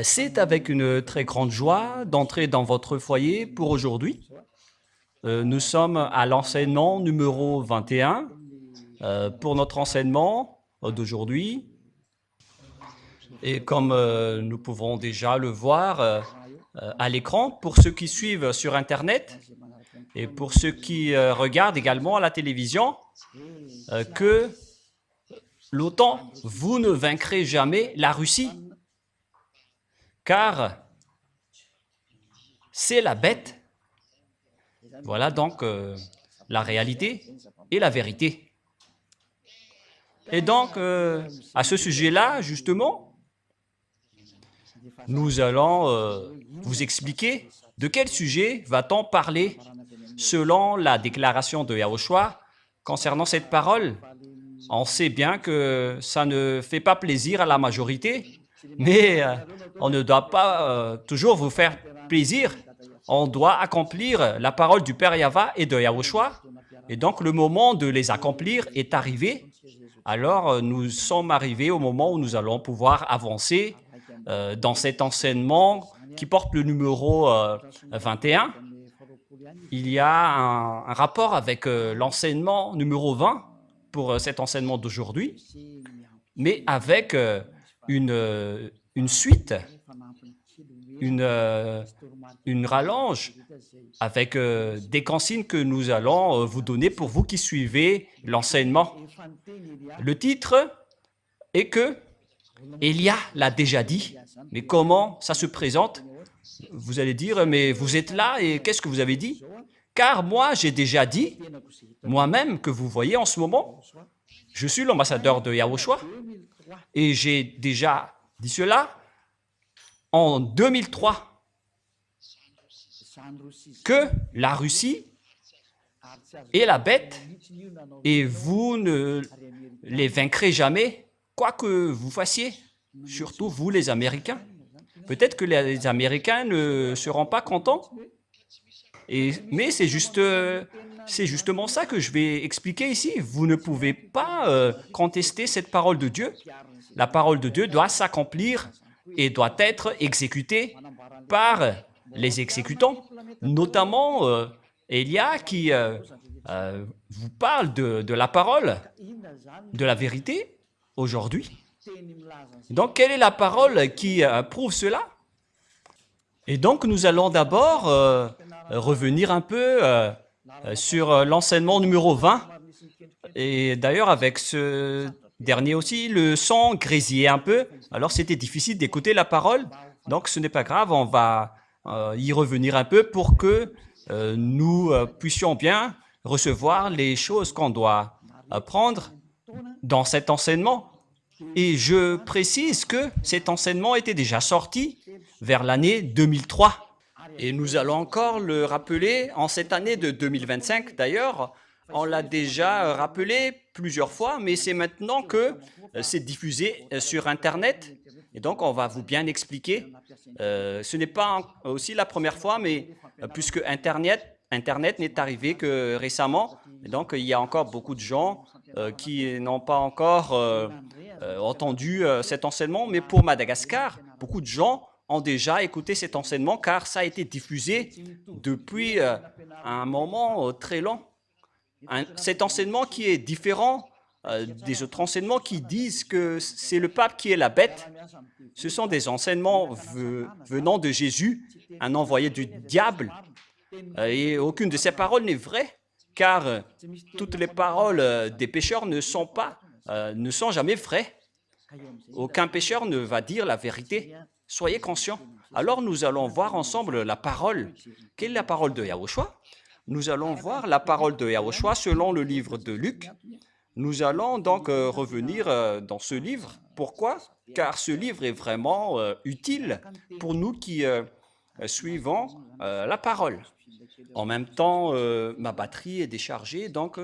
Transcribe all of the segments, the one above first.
C'est avec une très grande joie d'entrer dans votre foyer pour aujourd'hui. Nous sommes à l'enseignement numéro 21 pour notre enseignement d'aujourd'hui. Et comme nous pouvons déjà le voir à l'écran, pour ceux qui suivent sur Internet et pour ceux qui regardent également à la télévision, que l'OTAN, vous ne vaincrez jamais la Russie, car c'est la bête. Voilà donc la réalité et la vérité. Et donc, à ce sujet-là, justement, nous allons vous expliquer de quel sujet va-t-on parler selon la déclaration de Yahushua concernant cette parole. On sait bien que ça ne fait pas plaisir à la majorité, mais on ne doit pas toujours vous faire plaisir. On doit accomplir la parole du Père Yahva et de Yahushua. Et donc, le moment de les accomplir est arrivé. Alors, nous sommes arrivés au moment où nous allons pouvoir avancer dans cet enseignement qui porte le numéro 21. Il y a un rapport avec l'enseignement numéro 20 pour cet enseignement d'aujourd'hui, mais avec une suite, une rallonge, avec des consignes que nous allons vous donner pour vous qui suivez l'enseignement. Le titre est que Elia l'a déjà dit, mais comment ça se présente? Vous allez dire, mais vous êtes là et qu'est-ce que vous avez dit? Car moi, j'ai déjà dit, moi-même, que vous voyez en ce moment, je suis l'ambassadeur de Yahushua et j'ai déjà dit cela en 2003, que la Russie est la bête et vous ne les vaincrez jamais, quoi que vous fassiez, surtout vous les Américains. Peut-être que les Américains ne seront pas contents, mais c'est justement ça que je vais expliquer ici. Vous ne pouvez pas contester cette parole de Dieu. La parole de Dieu doit s'accomplir et doit être exécutée par les exécutants, notamment Elia qui vous parle de la parole, de la vérité aujourd'hui. Donc, quelle est la parole qui prouve cela? Et donc, nous allons d'abord revenir un peu sur l'enseignement numéro 20. Et d'ailleurs, avec ce dernier aussi, le son grésillait un peu. Alors, c'était difficile d'écouter la parole. Donc, ce n'est pas grave, on va y revenir un peu pour que nous puissions bien recevoir les choses qu'on doit apprendre dans cet enseignement. Et je précise que cet enseignement était déjà sorti vers l'année 2003. Et nous allons encore le rappeler en cette année de 2025. D'ailleurs, on l'a déjà rappelé plusieurs fois, mais c'est maintenant que c'est diffusé sur Internet. Et donc, on va vous bien expliquer. Ce n'est pas aussi la première fois, mais puisque Internet n'est arrivé que récemment, et donc il y a encore beaucoup de gens qui n'ont pas encore entendu cet enseignement, mais pour Madagascar, beaucoup de gens ont déjà écouté cet enseignement car ça a été diffusé depuis un moment très long. Cet enseignement qui est différent des autres enseignements qui disent que c'est le pape qui est la bête. Ce sont des enseignements venant de Jésus, un envoyé du diable, et aucune de ces paroles n'est vraie, car toutes les paroles des pécheurs ne sont jamais vraies. Aucun pécheur ne va dire la vérité. Soyez conscients. Alors nous allons voir ensemble la parole. Quelle est la parole de Yahushua? Nous allons voir la parole de Yahushua selon le livre de Luc. Nous allons donc revenir dans ce livre. Pourquoi? Car ce livre est vraiment utile pour nous qui suivons la parole. En même temps, ma batterie est déchargée, donc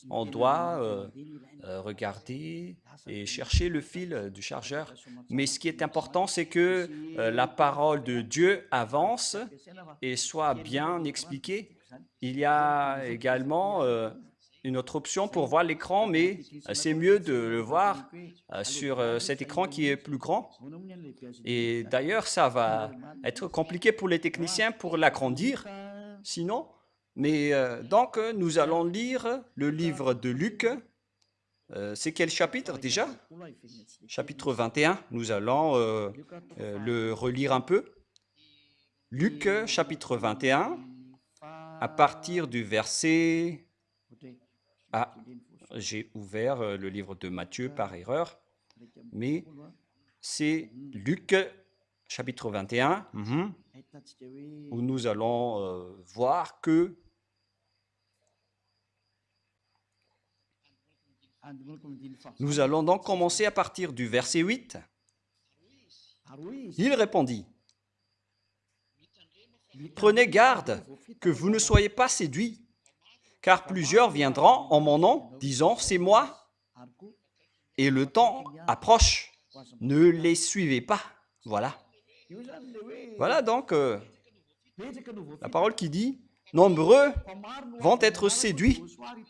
on doit regarder et chercher le fil du chargeur. Mais ce qui est important, c'est que la parole de Dieu avance et soit bien expliquée. Il y a également une autre option pour voir l'écran, mais c'est mieux de le voir sur cet écran qui est plus grand. Et d'ailleurs, ça va être compliqué pour les techniciens pour l'agrandir, sinon. Mais donc, nous allons lire le livre de Luc. C'est quel chapitre déjà? Chapitre 21. Nous allons le relire un peu. Luc, chapitre 21, à partir du verset... Ah, j'ai ouvert le livre de Matthieu par erreur, mais c'est Luc, chapitre 21, où nous allons voir que nous allons donc commencer à partir du verset 8. Il répondit, « Prenez garde que vous ne soyez pas séduits, car plusieurs viendront en mon nom, disant, c'est moi, et le temps approche. Ne les suivez pas. » Voilà. Voilà donc la parole qui dit, nombreux vont être séduits,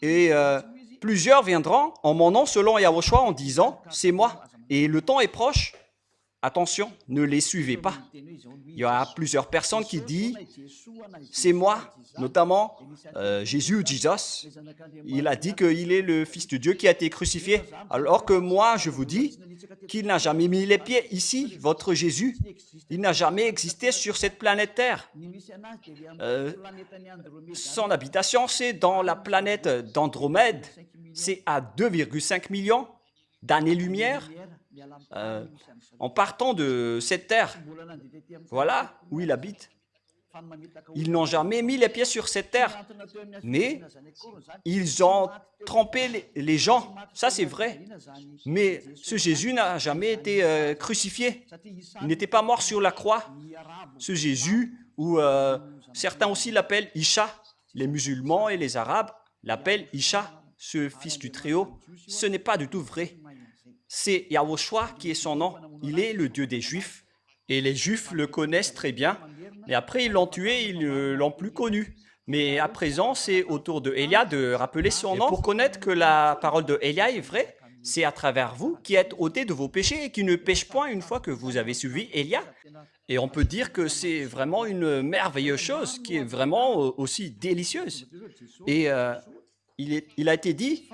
et plusieurs viendront en mon nom selon Yahushua en disant, c'est moi, et le temps est proche. Attention, ne les suivez pas. Il y a plusieurs personnes qui disent, c'est moi, notamment Jésus ou Jesus. Il a dit qu'il est le Fils de Dieu qui a été crucifié. Alors que moi, je vous dis qu'il n'a jamais mis les pieds ici, votre Jésus. Il n'a jamais existé sur cette planète Terre. Son habitation, c'est dans la planète d'Andromède. C'est à 2,5 millions d'années-lumière. En partant de cette terre, voilà où il habite. Ils n'ont jamais mis les pieds sur cette terre, mais ils ont trompé les gens, ça c'est vrai. Mais ce Jésus n'a jamais été crucifié, il n'était pas mort sur la croix. Ce Jésus, ou certains aussi l'appellent Isha, les musulmans et les arabes l'appellent Isha, ce fils du Très-Haut, ce n'est pas du tout vrai. C'est Yahushua qui est son nom. Il est le Dieu des Juifs. Et les Juifs le connaissent très bien. Et après, ils l'ont tué, ils ne l'ont plus connu. Mais à présent, c'est au tour de Elia de rappeler son nom. Et pour connaître que la parole de Elia est vraie, c'est à travers vous qui êtes ôtés de vos péchés et qui ne péchent point une fois que vous avez suivi Elia. Et on peut dire que c'est vraiment une merveilleuse chose qui est vraiment aussi délicieuse. Et il a été dit...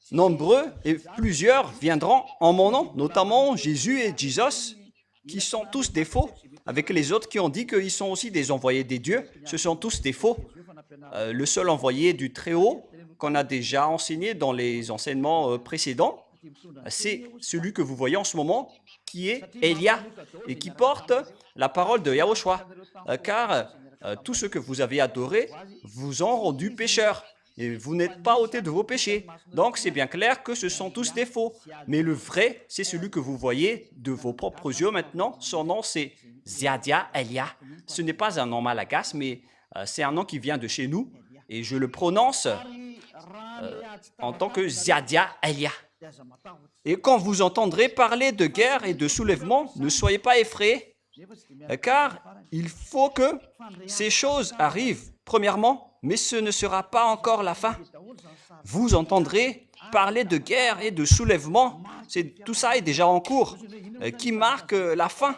Nombreux et plusieurs viendront en mon nom, notamment Jésus et Jesus, qui sont tous des faux, avec les autres qui ont dit qu'ils sont aussi des envoyés des dieux. Ce sont tous des faux. Le seul envoyé du Très-Haut qu'on a déjà enseigné dans les enseignements précédents, c'est celui que vous voyez en ce moment, qui est Elia, et qui porte la parole de Yahushua, car tout ce que vous avez adoré vous ont rendu pécheurs. Et vous n'êtes pas ôtés de vos péchés. Donc, c'est bien clair que ce sont tous des faux. Mais le vrai, c'est celui que vous voyez de vos propres yeux maintenant. Son nom, c'est Ziadia Elia. Ce n'est pas un nom malagasy, mais c'est un nom qui vient de chez nous. Et je le prononce en tant que Ziadia Elia. Et quand vous entendrez parler de guerre et de soulèvement, ne soyez pas effrayés, car il faut que ces choses arrivent, premièrement, mais ce ne sera pas encore la fin. Vous entendrez parler de guerre et de soulèvement. Tout ça est déjà en cours, qui marque la fin.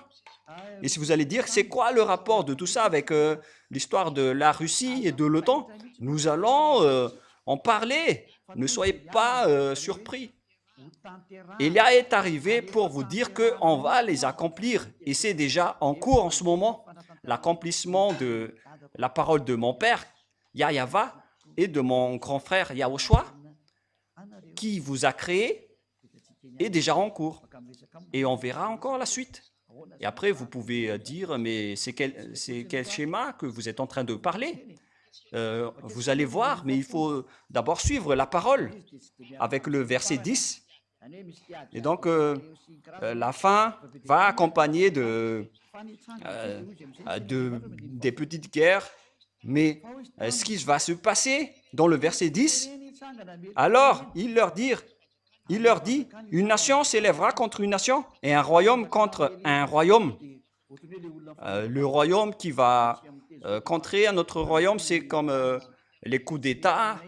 Et si vous allez dire, c'est quoi le rapport de tout ça avec l'histoire de la Russie et de l'OTAN? Nous allons en parler. Ne soyez pas surpris. Elia est arrivé pour vous dire qu'on va les accomplir. Et c'est déjà en cours en ce moment. L'accomplissement de la parole de mon père, Yahyawa, et de mon grand frère Yahushua, qui vous a créé, est déjà en cours. Et on verra encore la suite. Et après, vous pouvez dire, mais c'est quel schéma que vous êtes en train de parler? Vous allez voir, mais il faut d'abord suivre la parole avec le verset 10. Et donc, la fin va accompagner des petites guerres. Mais ce qui va se passer dans le verset 10, alors il leur dit, une nation s'élèvera contre une nation et un royaume contre un royaume. Le royaume qui va contrer un autre royaume, c'est comme les coups d'État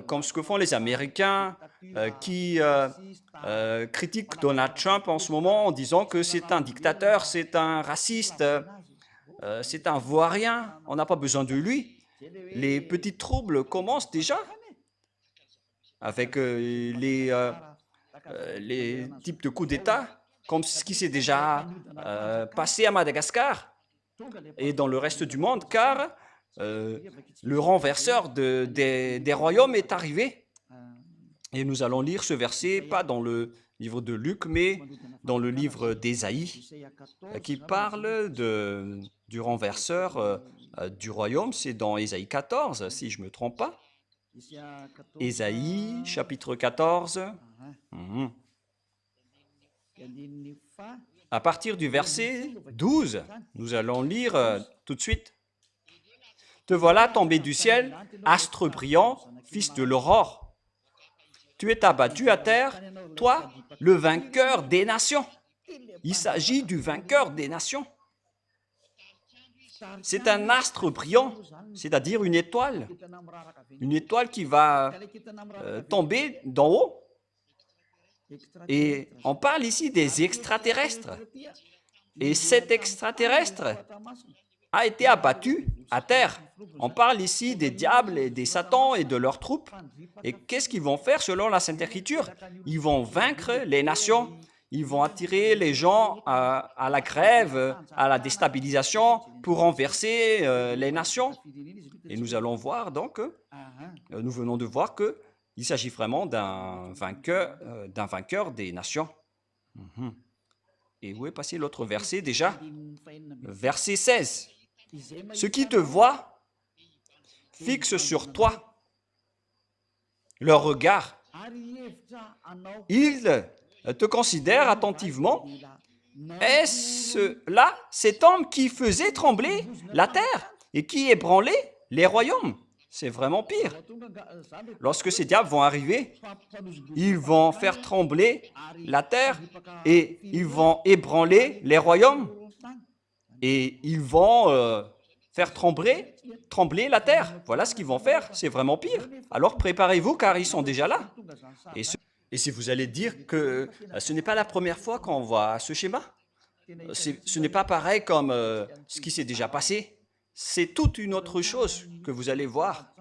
comme ce que font les Américains qui critiquent Donald Trump en ce moment en disant que c'est un dictateur, c'est un raciste, c'est un vaurien, on n'a pas besoin de lui. Les petits troubles commencent déjà avec les types de coups d'État, comme ce qui s'est déjà passé à Madagascar et dans le reste du monde, car le renverseur des royaumes est arrivé. Et nous allons lire ce verset, pas dans le livre de Luc, mais dans le livre d'Ésaïe, qui parle du renverseur du royaume. C'est dans Ésaïe 14, si je ne me trompe pas. Ésaïe, chapitre 14. À partir du verset 12, nous allons lire tout de suite. « Te voilà tombé du ciel, astre brillant, fils de l'aurore. Tu es abattu à terre, toi, le vainqueur des nations. » Il s'agit du vainqueur des nations. C'est un astre brillant, c'est-à-dire une étoile qui va tomber d'en haut. Et on parle ici des extraterrestres. Et cet extraterrestre a été abattu à terre. On parle ici des diables et des satans et de leurs troupes. Et qu'est-ce qu'ils vont faire selon la Sainte Écriture? Ils vont vaincre les nations. Ils vont attirer les gens à la grève, à la déstabilisation pour renverser les nations. Et nous allons voir donc, nous venons de voir qu'il s'agit vraiment d'un vainqueur des nations. Et où est passé l'autre verset déjà? Verset 16. « Ceux qui te voient fixent sur toi leur regard. Ils te considèrent attentivement. Est-ce là cet homme qui faisait trembler la terre et qui ébranlait les royaumes? » C'est vraiment pire. Lorsque ces diables vont arriver, ils vont faire trembler la terre et ils vont ébranler les royaumes et ils vont faire trembler la terre. Voilà ce qu'ils vont faire. C'est vraiment pire. Alors préparez-vous car ils sont déjà là. Et si vous allez dire que ce n'est pas la première fois qu'on voit ce schéma, ce n'est pas pareil comme ce qui s'est déjà passé. C'est toute une autre chose que vous allez voir.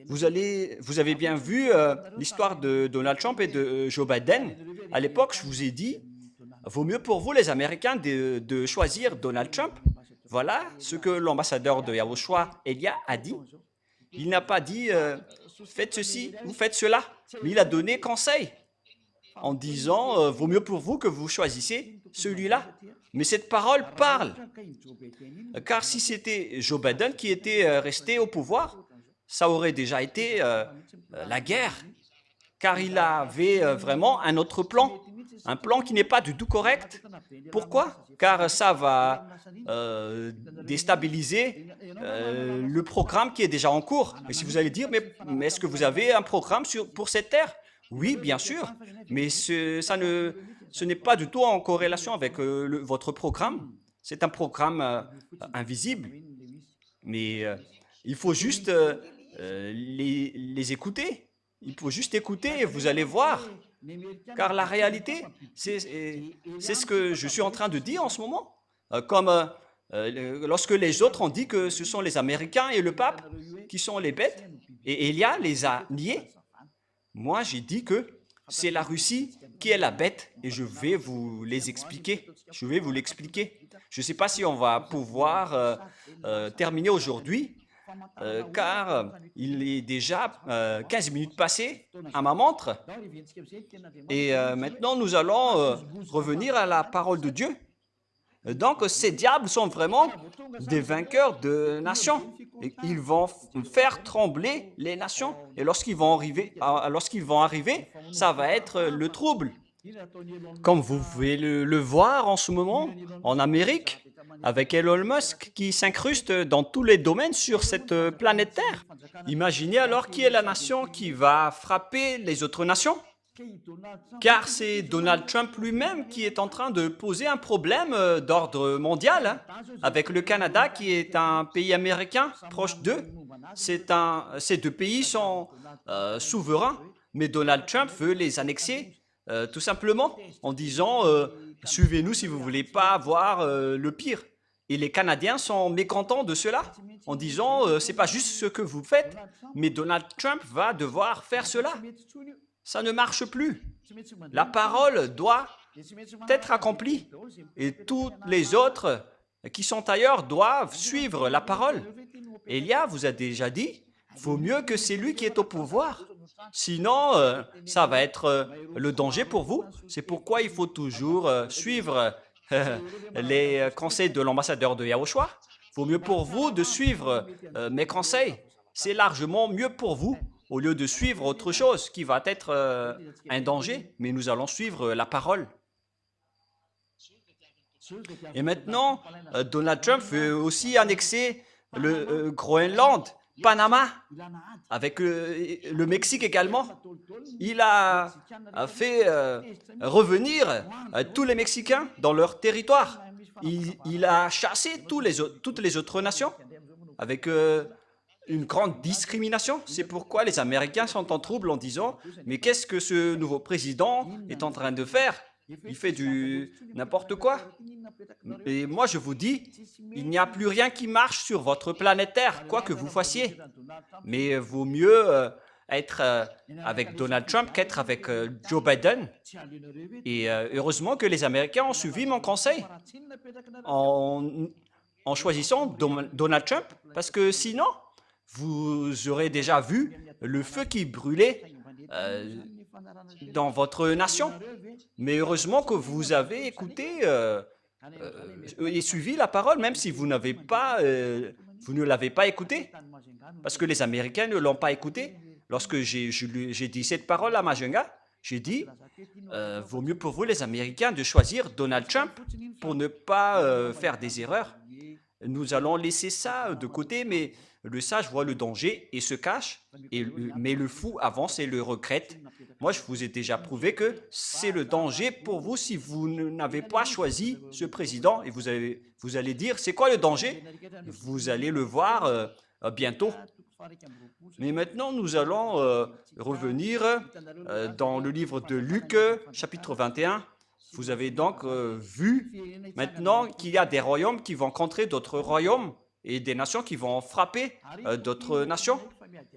Vous avez bien vu l'histoire de Donald Trump et de Joe Biden. À l'époque, je vous ai dit, vaut mieux pour vous, les Américains, de choisir Donald Trump. Voilà ce que l'ambassadeur de Yahushua, Elia, a dit. Il n'a pas dit faites ceci ou faites cela, mais il a donné conseil en disant vaut mieux pour vous que vous choisissiez celui-là. Mais cette parole parle, car si c'était Joe Biden qui était resté au pouvoir, ça aurait déjà été la guerre, car il avait vraiment un autre plan, un plan qui n'est pas du tout correct. Pourquoi? Car ça va déstabiliser le programme qui est déjà en cours. Et si vous allez dire, mais est-ce que vous avez un programme pour cette terre? Oui, bien sûr, mais ce n'est pas du tout en corrélation avec votre programme. C'est un programme invisible, mais il faut juste les écouter. Il faut juste écouter et vous allez voir. Car la réalité, c'est ce que je suis en train de dire en ce moment. Comme lorsque les autres ont dit que ce sont les Américains et le pape qui sont les bêtes, et Elia les a niés. Moi, j'ai dit que c'est la Russie qui est la bête et je vais vous les expliquer. Je vais vous l'expliquer. Je ne sais pas si on va pouvoir terminer aujourd'hui, car il est déjà 15 minutes passées à ma montre. Et maintenant, nous allons revenir à la parole de Dieu. Donc, ces diables sont vraiment des vainqueurs de nations. Et ils vont faire trembler les nations. Et lorsqu'ils vont arriver, ça va être le trouble. Comme vous pouvez le voir en ce moment, en Amérique, avec Elon Musk qui s'incruste dans tous les domaines sur cette planète Terre. Imaginez alors qui est la nation qui va frapper les autres nations. Car c'est Donald Trump lui-même qui est en train de poser un problème d'ordre mondial, avec le Canada qui est un pays américain proche d'eux. Ces deux pays sont souverains, mais Donald Trump veut les annexer tout simplement en disant suivez-nous si vous ne voulez pas voir le pire. Et les Canadiens sont mécontents de cela en disant c'est pas juste ce que vous faites, mais Donald Trump va devoir faire cela. Ça ne marche plus. La parole doit être accomplie et tous les autres qui sont ailleurs doivent suivre la parole. Élia vous a déjà dit, il vaut mieux que c'est lui qui est au pouvoir. Sinon, ça va être le danger pour vous. C'est pourquoi il faut toujours suivre les conseils de l'ambassadeur de Yahushua. Il vaut mieux pour vous de suivre mes conseils. C'est largement mieux pour vous au lieu de suivre autre chose qui va être un danger, mais nous allons suivre la parole. Et maintenant, Donald Trump veut aussi annexer le Groenland, Panama, avec le Mexique également. Il a fait revenir tous les Mexicains dans leur territoire. Il a chassé toutes les autres nations avec une grande discrimination. C'est pourquoi les Américains sont en trouble en disant « Mais qu'est-ce que ce nouveau président est en train de faire ? Il fait du n'importe quoi. » Et moi, je vous dis, il n'y a plus rien qui marche sur votre planète Terre, quoi que vous fassiez. Mais vaut mieux être avec Donald Trump qu'être avec Joe Biden. Et heureusement que les Américains ont suivi mon conseil en choisissant Donald Trump, parce que sinon, vous aurez déjà vu le feu qui brûlait dans votre nation. Mais heureusement que vous avez écouté et suivi la parole, même si vous ne l'avez pas écouté, parce que les Américains ne l'ont pas écouté. Lorsque j'ai dit cette parole à Majenga, j'ai dit, vaut mieux pour vous les Américains de choisir Donald Trump pour ne pas faire des erreurs. Nous allons laisser ça de côté, mais le sage voit le danger et se cache, mais le fou avance et le regrette. Moi, je vous ai déjà prouvé que c'est le danger pour vous si vous n'avez pas choisi ce président. Et vous allez dire, c'est quoi le danger? Vous allez le voir bientôt. Mais maintenant, nous allons revenir dans le livre de Luc, chapitre 21. Vous avez donc vu maintenant qu'il y a des royaumes qui vont contrer d'autres royaumes et des nations qui vont frapper d'autres nations.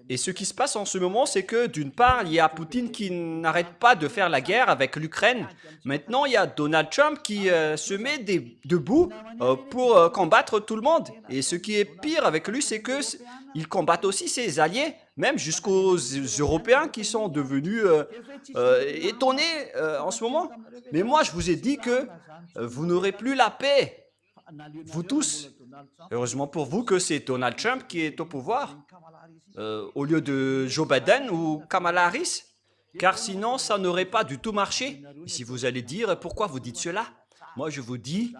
Et ce qui se passe en ce moment, c'est que d'une part, il y a Poutine qui n'arrête pas de faire la guerre avec l'Ukraine. Maintenant, il y a Donald Trump qui se met debout pour combattre tout le monde. Et ce qui est pire avec lui, c'est qu'il combatte aussi ses alliés, même jusqu'aux Européens qui sont devenus étonnés en ce moment. Mais moi, je vous ai dit que vous n'aurez plus la paix, vous tous. Heureusement pour vous que c'est Donald Trump qui est au pouvoir, au lieu de Joe Biden ou Kamala Harris, car sinon, ça n'aurait pas du tout marché. Et si vous allez dire, pourquoi vous dites cela? Moi, je vous dis,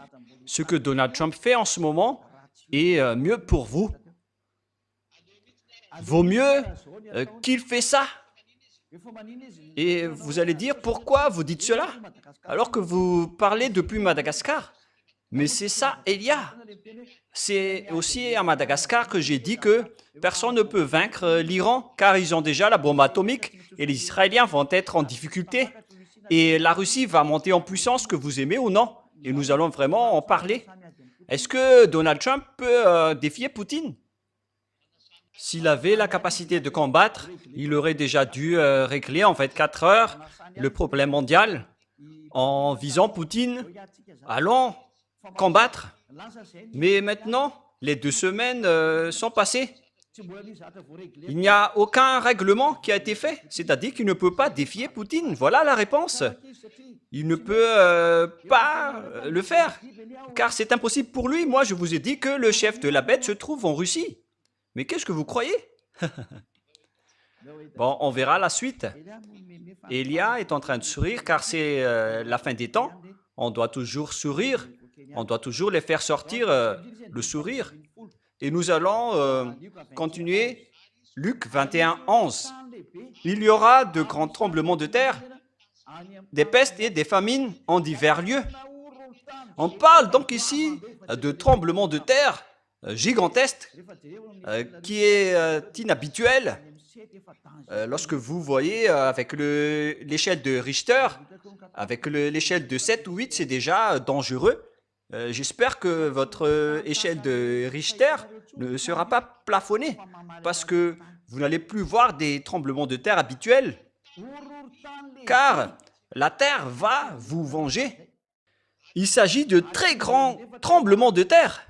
ce que Donald Trump fait en ce moment est mieux pour vous. Vaut mieux qu'il fait ça. Et vous allez dire, pourquoi vous dites cela alors que vous parlez depuis Madagascar? Mais c'est ça, Elia. C'est aussi à Madagascar que j'ai dit que personne ne peut vaincre l'Iran car ils ont déjà la bombe atomique et les Israéliens vont être en difficulté. Et la Russie va monter en puissance, que vous aimez ou non. Et nous allons vraiment en parler. Est-ce que Donald Trump peut défier Poutine? S'il avait la capacité de combattre, il aurait déjà dû régler en 24 heures le problème mondial en visant Poutine. Allons combattre. Mais maintenant, les 2 semaines sont passées. Il n'y a aucun règlement qui a été fait, c'est-à-dire qu'il ne peut pas défier Poutine. Voilà la réponse. Il ne peut pas le faire, car c'est impossible pour lui. Moi, je vous ai dit que le chef de la bête se trouve en Russie. Mais qu'est-ce que vous croyez? Bon, on verra la suite. Elia est en train de sourire, car c'est la fin des temps. On doit toujours sourire. On doit toujours les faire sortir le sourire. Et nous allons continuer. Luc 21, 11. Il y aura de grands tremblements de terre, des pestes et des famines en divers lieux. On parle donc ici de tremblements de terre gigantesque qui est inhabituel. Lorsque vous voyez avec l'échelle de Richter, avec l'échelle de 7 ou 8, c'est déjà dangereux. J'espère que votre échelle de Richter ne sera pas plafonnée parce que vous n'allez plus voir des tremblements de terre habituels, car la terre va vous venger. Il s'agit de très grands tremblements de terre,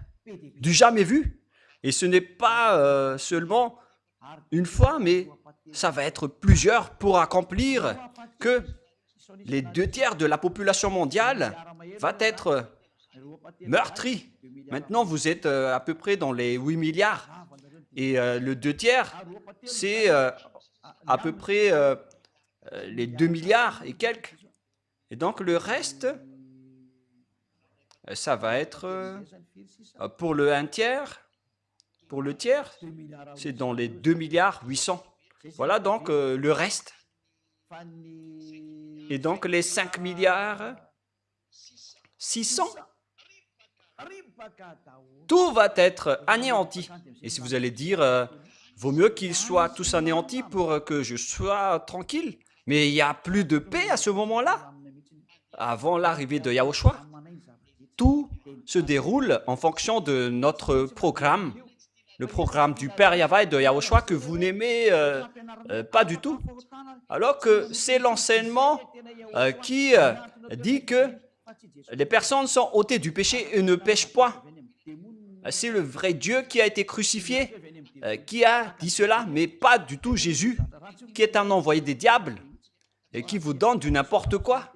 du jamais vu. Et ce n'est pas seulement une fois, mais ça va être plusieurs pour accomplir que les 2 tiers de la population mondiale va être meurtrie. Maintenant, vous êtes à peu près dans les 8 milliards. Et le 2 tiers, c'est à peu près les 2 milliards et quelques. Et donc, le reste, ça va être pour le 1 tiers. Pour le tiers, c'est dans les 2 milliards 800. Voilà donc le reste. Et donc les 5 milliards 600, tout va être anéanti. Et si vous allez dire, vaut mieux qu'ils soient tous anéantis pour que je sois tranquille. Mais il n'y a plus de paix à ce moment-là. Avant l'arrivée de Yahushua, tout se déroule en fonction de notre programme. Le programme du Père Yahweh et de Yahushua que vous n'aimez pas du tout. Alors que c'est l'enseignement qui dit que les personnes sont ôtées du péché et ne pêchent pas. C'est le vrai Dieu qui a été crucifié, qui a dit cela, mais pas du tout Jésus, qui est un envoyé des diables et qui vous donne du n'importe quoi.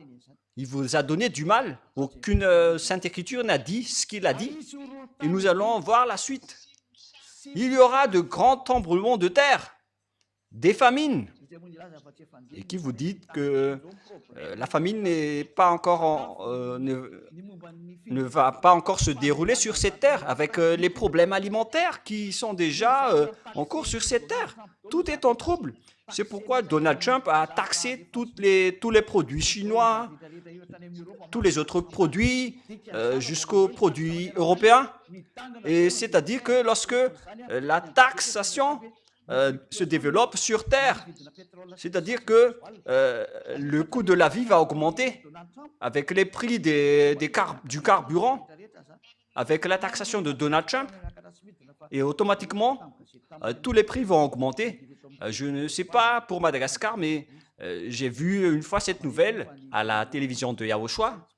Il vous a donné du mal. Aucune Sainte Écriture n'a dit ce qu'il a dit. Et nous allons voir la suite. Il y aura de grands tremblements de terre, des famines. Et qui vous dit que la famine n'est pas encore ne va pas encore se dérouler sur cette terre avec les problèmes alimentaires qui sont déjà en cours sur cette terre. Tout est en trouble. C'est pourquoi Donald Trump a taxé tous les produits chinois, tous les autres produits, jusqu'aux produits européens. Et c'est-à-dire que lorsque la taxation se développe sur Terre, c'est-à-dire que le coût de la vie va augmenter avec les prix du carburant, avec la taxation de Donald Trump, et automatiquement, tous les prix vont augmenter. Je ne sais pas pour Madagascar, mais j'ai vu une fois cette nouvelle à la télévision de Yahushua.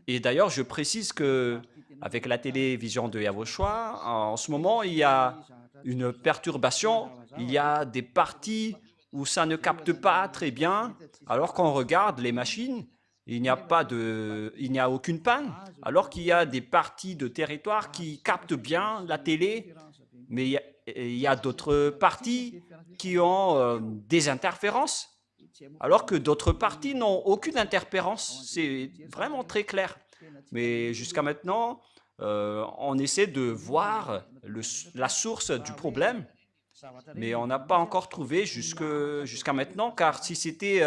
Et d'ailleurs, je précise que avec la télévision de Yahushua, en ce moment, il y a une perturbation. Il y a des parties où ça ne capte pas très bien, alors qu'on regarde les machines, il n'y a aucune panne, alors qu'il y a des parties de territoire qui captent bien la télé, mais il y a d'autres parties qui ont des interférences, alors que d'autres parties n'ont aucune interférence. C'est vraiment très clair. Mais jusqu'à maintenant, on essaie de voir la source du problème, mais on n'a pas encore trouvé jusqu'à maintenant, car si c'était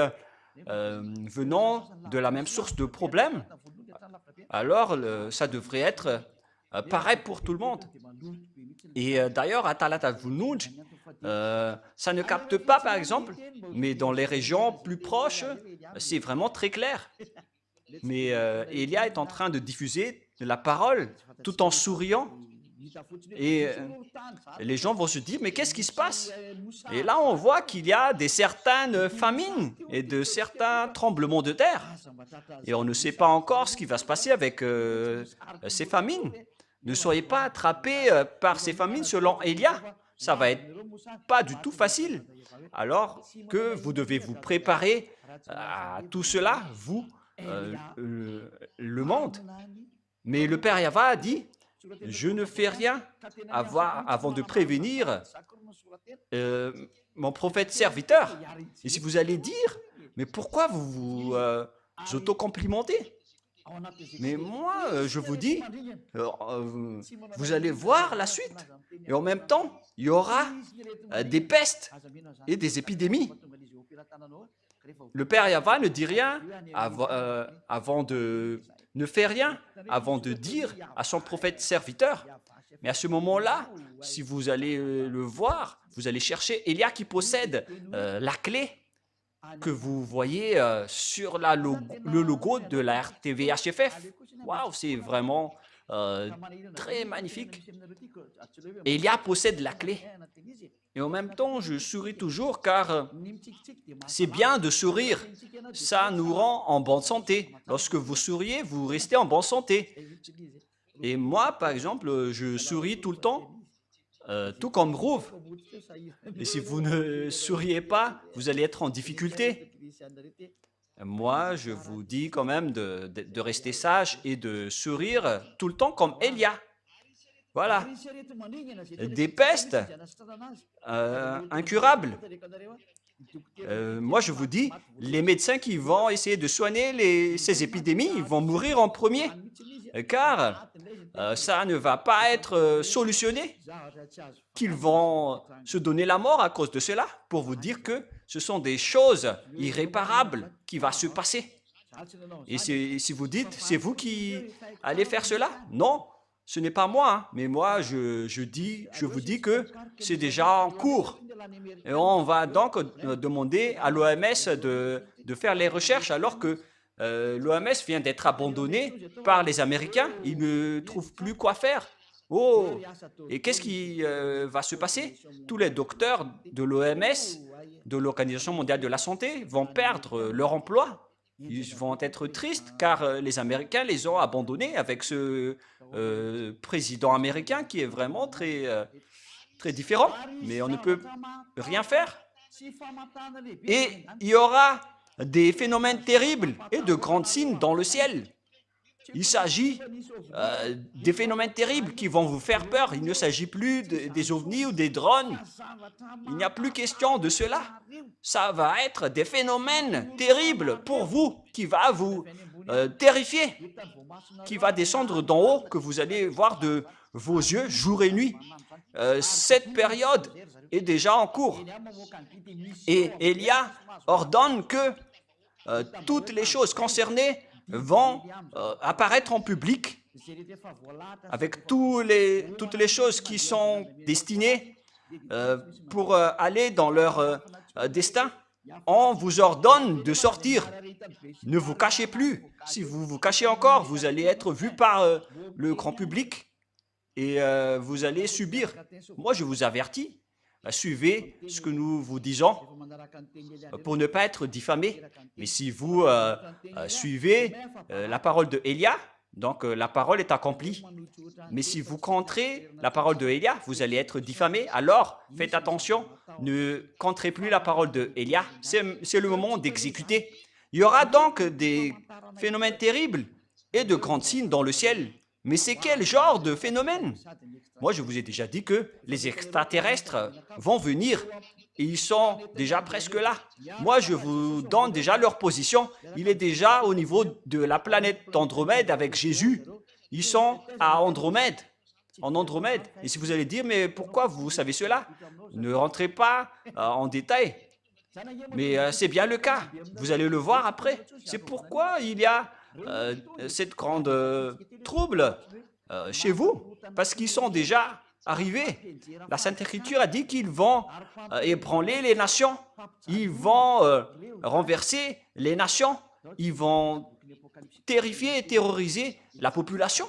venant de la même source de problème, alors ça devrait être pareil pour tout le monde. Et d'ailleurs, à Talat al-Vunuj, ça ne capte pas, par exemple, mais dans les régions plus proches, c'est vraiment très clair. Mais Elia est en train de diffuser de la parole tout en souriant. Et les gens vont se dire, mais qu'est-ce qui se passe? Et là, on voit qu'il y a certaines famines et de certains tremblements de terre. Et on ne sait pas encore ce qui va se passer avec ces famines. Ne soyez pas attrapés par ces famines selon Elia. Ça va être pas du tout facile. Alors que vous devez vous préparer à tout cela, vous, le monde. Mais le Père Yahweh a dit, je ne fais rien avant de prévenir mon prophète serviteur. Et si vous allez dire, mais pourquoi vous vous autocomplimentez? Mais moi, je vous dis, vous allez voir la suite. Et en même temps, il y aura des pestes et des épidémies. Le père Yava ne dit rien avant de... ne fait rien avant de dire à son prophète serviteur. Mais à ce moment-là, si vous allez le voir, vous allez chercher Elia qui possède la clé que vous voyez sur le logo de la RTVHFF. Waouh, c'est vraiment très magnifique. Elia possède la clé. Et en même temps, je souris toujours car c'est bien de sourire. Ça nous rend en bonne santé. Lorsque vous souriez, vous restez en bonne santé. Et moi, par exemple, je souris tout le temps, tout comme Groove. Et si vous ne souriez pas, vous allez être en difficulté. Moi, je vous dis quand même de rester sage et de sourire tout le temps comme Elia. Voilà. Des pestes incurables. Moi, je vous dis, les médecins qui vont essayer de soigner ces épidémies, ils vont mourir en premier, car ça ne va pas être solutionné, qu'ils vont se donner la mort à cause de cela, pour vous dire que ce sont des choses irréparables qui vont se passer. Et si vous dites, c'est vous qui allez faire cela? Non, ce n'est pas moi, hein, mais moi, je vous dis que c'est déjà en cours. Et on va donc demander à l'OMS de faire les recherches alors que l'OMS vient d'être abandonné par les Américains. Ils ne trouvent plus quoi faire. Oh, et qu'est-ce qui va se passer? Tous les docteurs de l'OMS, de l'Organisation mondiale de la santé, vont perdre leur emploi. Ils vont être tristes car les Américains les ont abandonnés avec ce président américain qui est vraiment très différent, mais on ne peut rien faire. Et il y aura des phénomènes terribles et de grands signes dans le ciel. Il s'agit des phénomènes terribles qui vont vous faire peur. Il ne s'agit plus des ovnis ou des drones. Il n'y a plus question de cela. Ça va être des phénomènes terribles pour vous, qui va vous terrifier, qui va descendre d'en haut, que vous allez voir de vos yeux jour et nuit. Cette période est déjà en cours. Et Elia ordonne que toutes les choses concernées vont apparaître en public avec toutes les choses qui sont destinées pour aller dans leur destin. On vous ordonne de sortir. Ne vous cachez plus. Si vous vous cachez encore, vous allez être vu par le grand public et vous allez subir. Moi, je vous avertis. Suivez ce que nous vous disons pour ne pas être diffamé. Mais si vous suivez la parole de Elia, donc la parole est accomplie. Mais si vous contrez la parole de Elia, vous allez être diffamé. Alors, faites attention, ne contrez plus la parole de Elia. C'est le moment d'exécuter. Il y aura donc des phénomènes terribles et de grands signes dans le ciel. Mais c'est quel genre de phénomène? Moi, je vous ai déjà dit que les extraterrestres vont venir et ils sont déjà presque là. Moi, je vous donne déjà leur position. Il est déjà au niveau de la planète d'Andromède avec Jésus. Ils sont à Andromède, en Andromède. Et si vous allez dire, mais pourquoi vous savez cela? Ne rentrez pas en détail. Mais c'est bien le cas. Vous allez le voir après. C'est pourquoi il y a cette grande trouble chez vous, parce qu'ils sont déjà arrivés. La Sainte Écriture a dit qu'ils vont ébranler les nations, ils vont renverser les nations, ils vont terrifier et terroriser la population.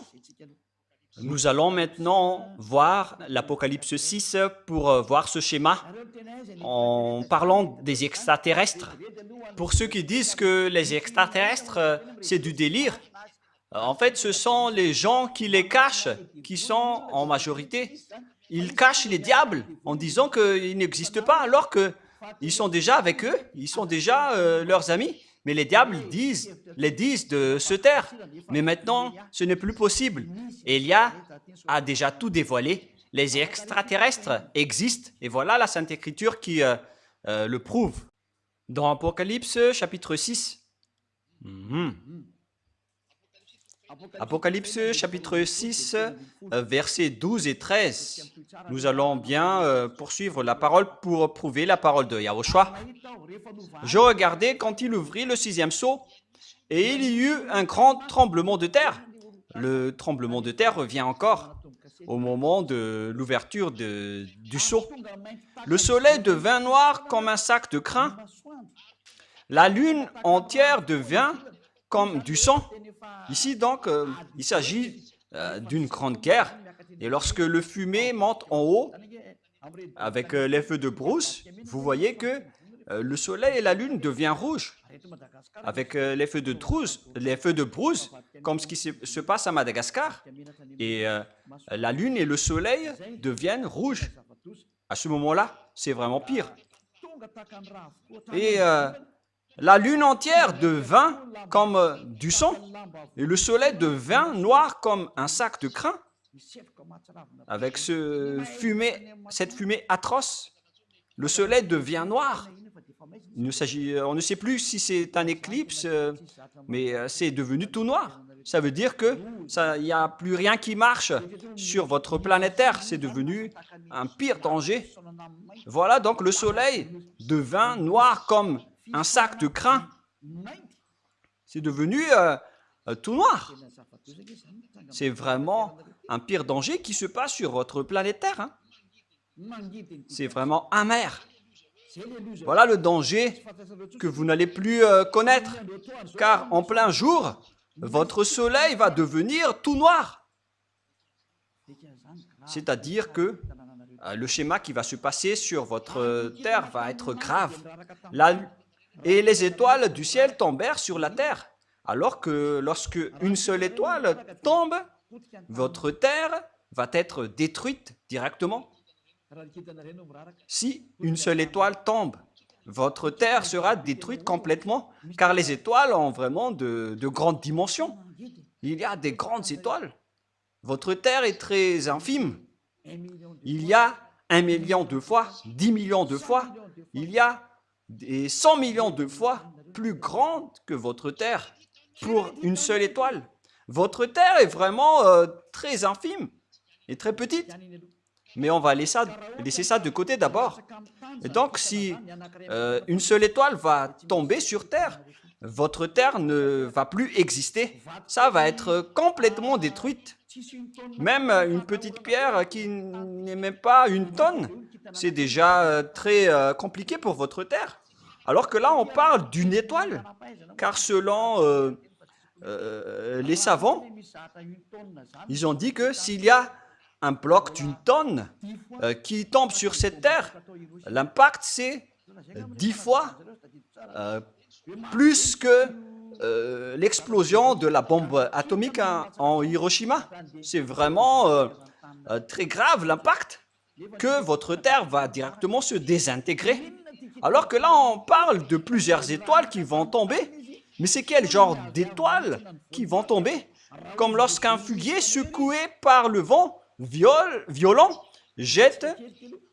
Nous allons maintenant voir l'Apocalypse 6 pour voir ce schéma en parlant des extraterrestres. Pour ceux qui disent que les extraterrestres, c'est du délire, en fait, ce sont les gens qui les cachent, qui sont en majorité. Ils cachent les diables en disant qu'ils n'existent pas, alors qu'ils sont déjà avec eux, ils sont déjà leurs amis. Mais les diables les disent de se taire. Mais maintenant, ce n'est plus possible. Elia a déjà tout dévoilé. Les extraterrestres existent. Et voilà la Sainte Écriture qui le prouve. Dans Apocalypse chapitre 6. Apocalypse chapitre 6, versets 12 et 13. Nous allons bien poursuivre la parole pour prouver la parole de Yahushua. Je regardais quand il ouvrit le 6e sceau, et il y eut un grand tremblement de terre. Le tremblement de terre revient encore au moment de l'ouverture du sceau. Le soleil devint noir comme un sac de crin. La lune entière devint comme du sang. Ici donc, il s'agit d'une grande guerre. Et lorsque le fumée monte en haut, avec les feux de brousse, vous voyez que le soleil et la lune deviennent rouges. Avec les feux de brousse, comme ce qui se passe à Madagascar. Et la lune et le soleil deviennent rouges. À ce moment-là, c'est vraiment pire. Et la lune entière devint comme du sang, et le soleil devint noir comme un sac de crin, avec cette fumée atroce. Le soleil devient noir. On ne sait plus si c'est un éclipse, mais c'est devenu tout noir. Ça veut dire qu'il n'y a plus rien qui marche sur votre planète Terre. C'est devenu un pire danger. Voilà, donc le soleil devint noir comme un sac de crin. C'est devenu tout noir. C'est vraiment un pire danger qui se passe sur votre planète Terre. C'est vraiment amer. Voilà le danger que vous n'allez plus connaître, car en plein jour, votre soleil va devenir tout noir. C'est-à-dire que le schéma qui va se passer sur votre terre va être grave. Et les étoiles du ciel tombèrent sur la terre, alors que lorsque une seule étoile tombe, votre terre va être détruite directement. Si une seule étoile tombe, votre terre sera détruite complètement, car les étoiles ont vraiment de grandes dimensions. Il y a des grandes étoiles. Votre terre est très infime. Il y a 1 million de fois, 10 millions de fois, il y a des 100 millions de fois plus grande que votre terre pour une seule étoile. Votre terre est vraiment très infime et très petite. Mais on va laisser ça de côté d'abord. Et donc, si une seule étoile va tomber sur Terre, votre Terre ne va plus exister. Ça va être complètement détruite. Même une petite pierre qui n'est même pas une tonne, c'est déjà très compliqué pour votre Terre. Alors que là, on parle d'une étoile. Car selon les savants, ils ont dit que s'il y a un bloc d'une tonne qui tombe sur cette terre, l'impact c'est 10 fois plus que l'explosion de la bombe atomique en Hiroshima. C'est vraiment très grave l'impact que votre terre va directement se désintégrer. Alors que là, on parle de plusieurs étoiles qui vont tomber. Mais c'est quel genre d'étoiles qui vont tomber? Comme lorsqu'un figuier secoué par le vent violent jette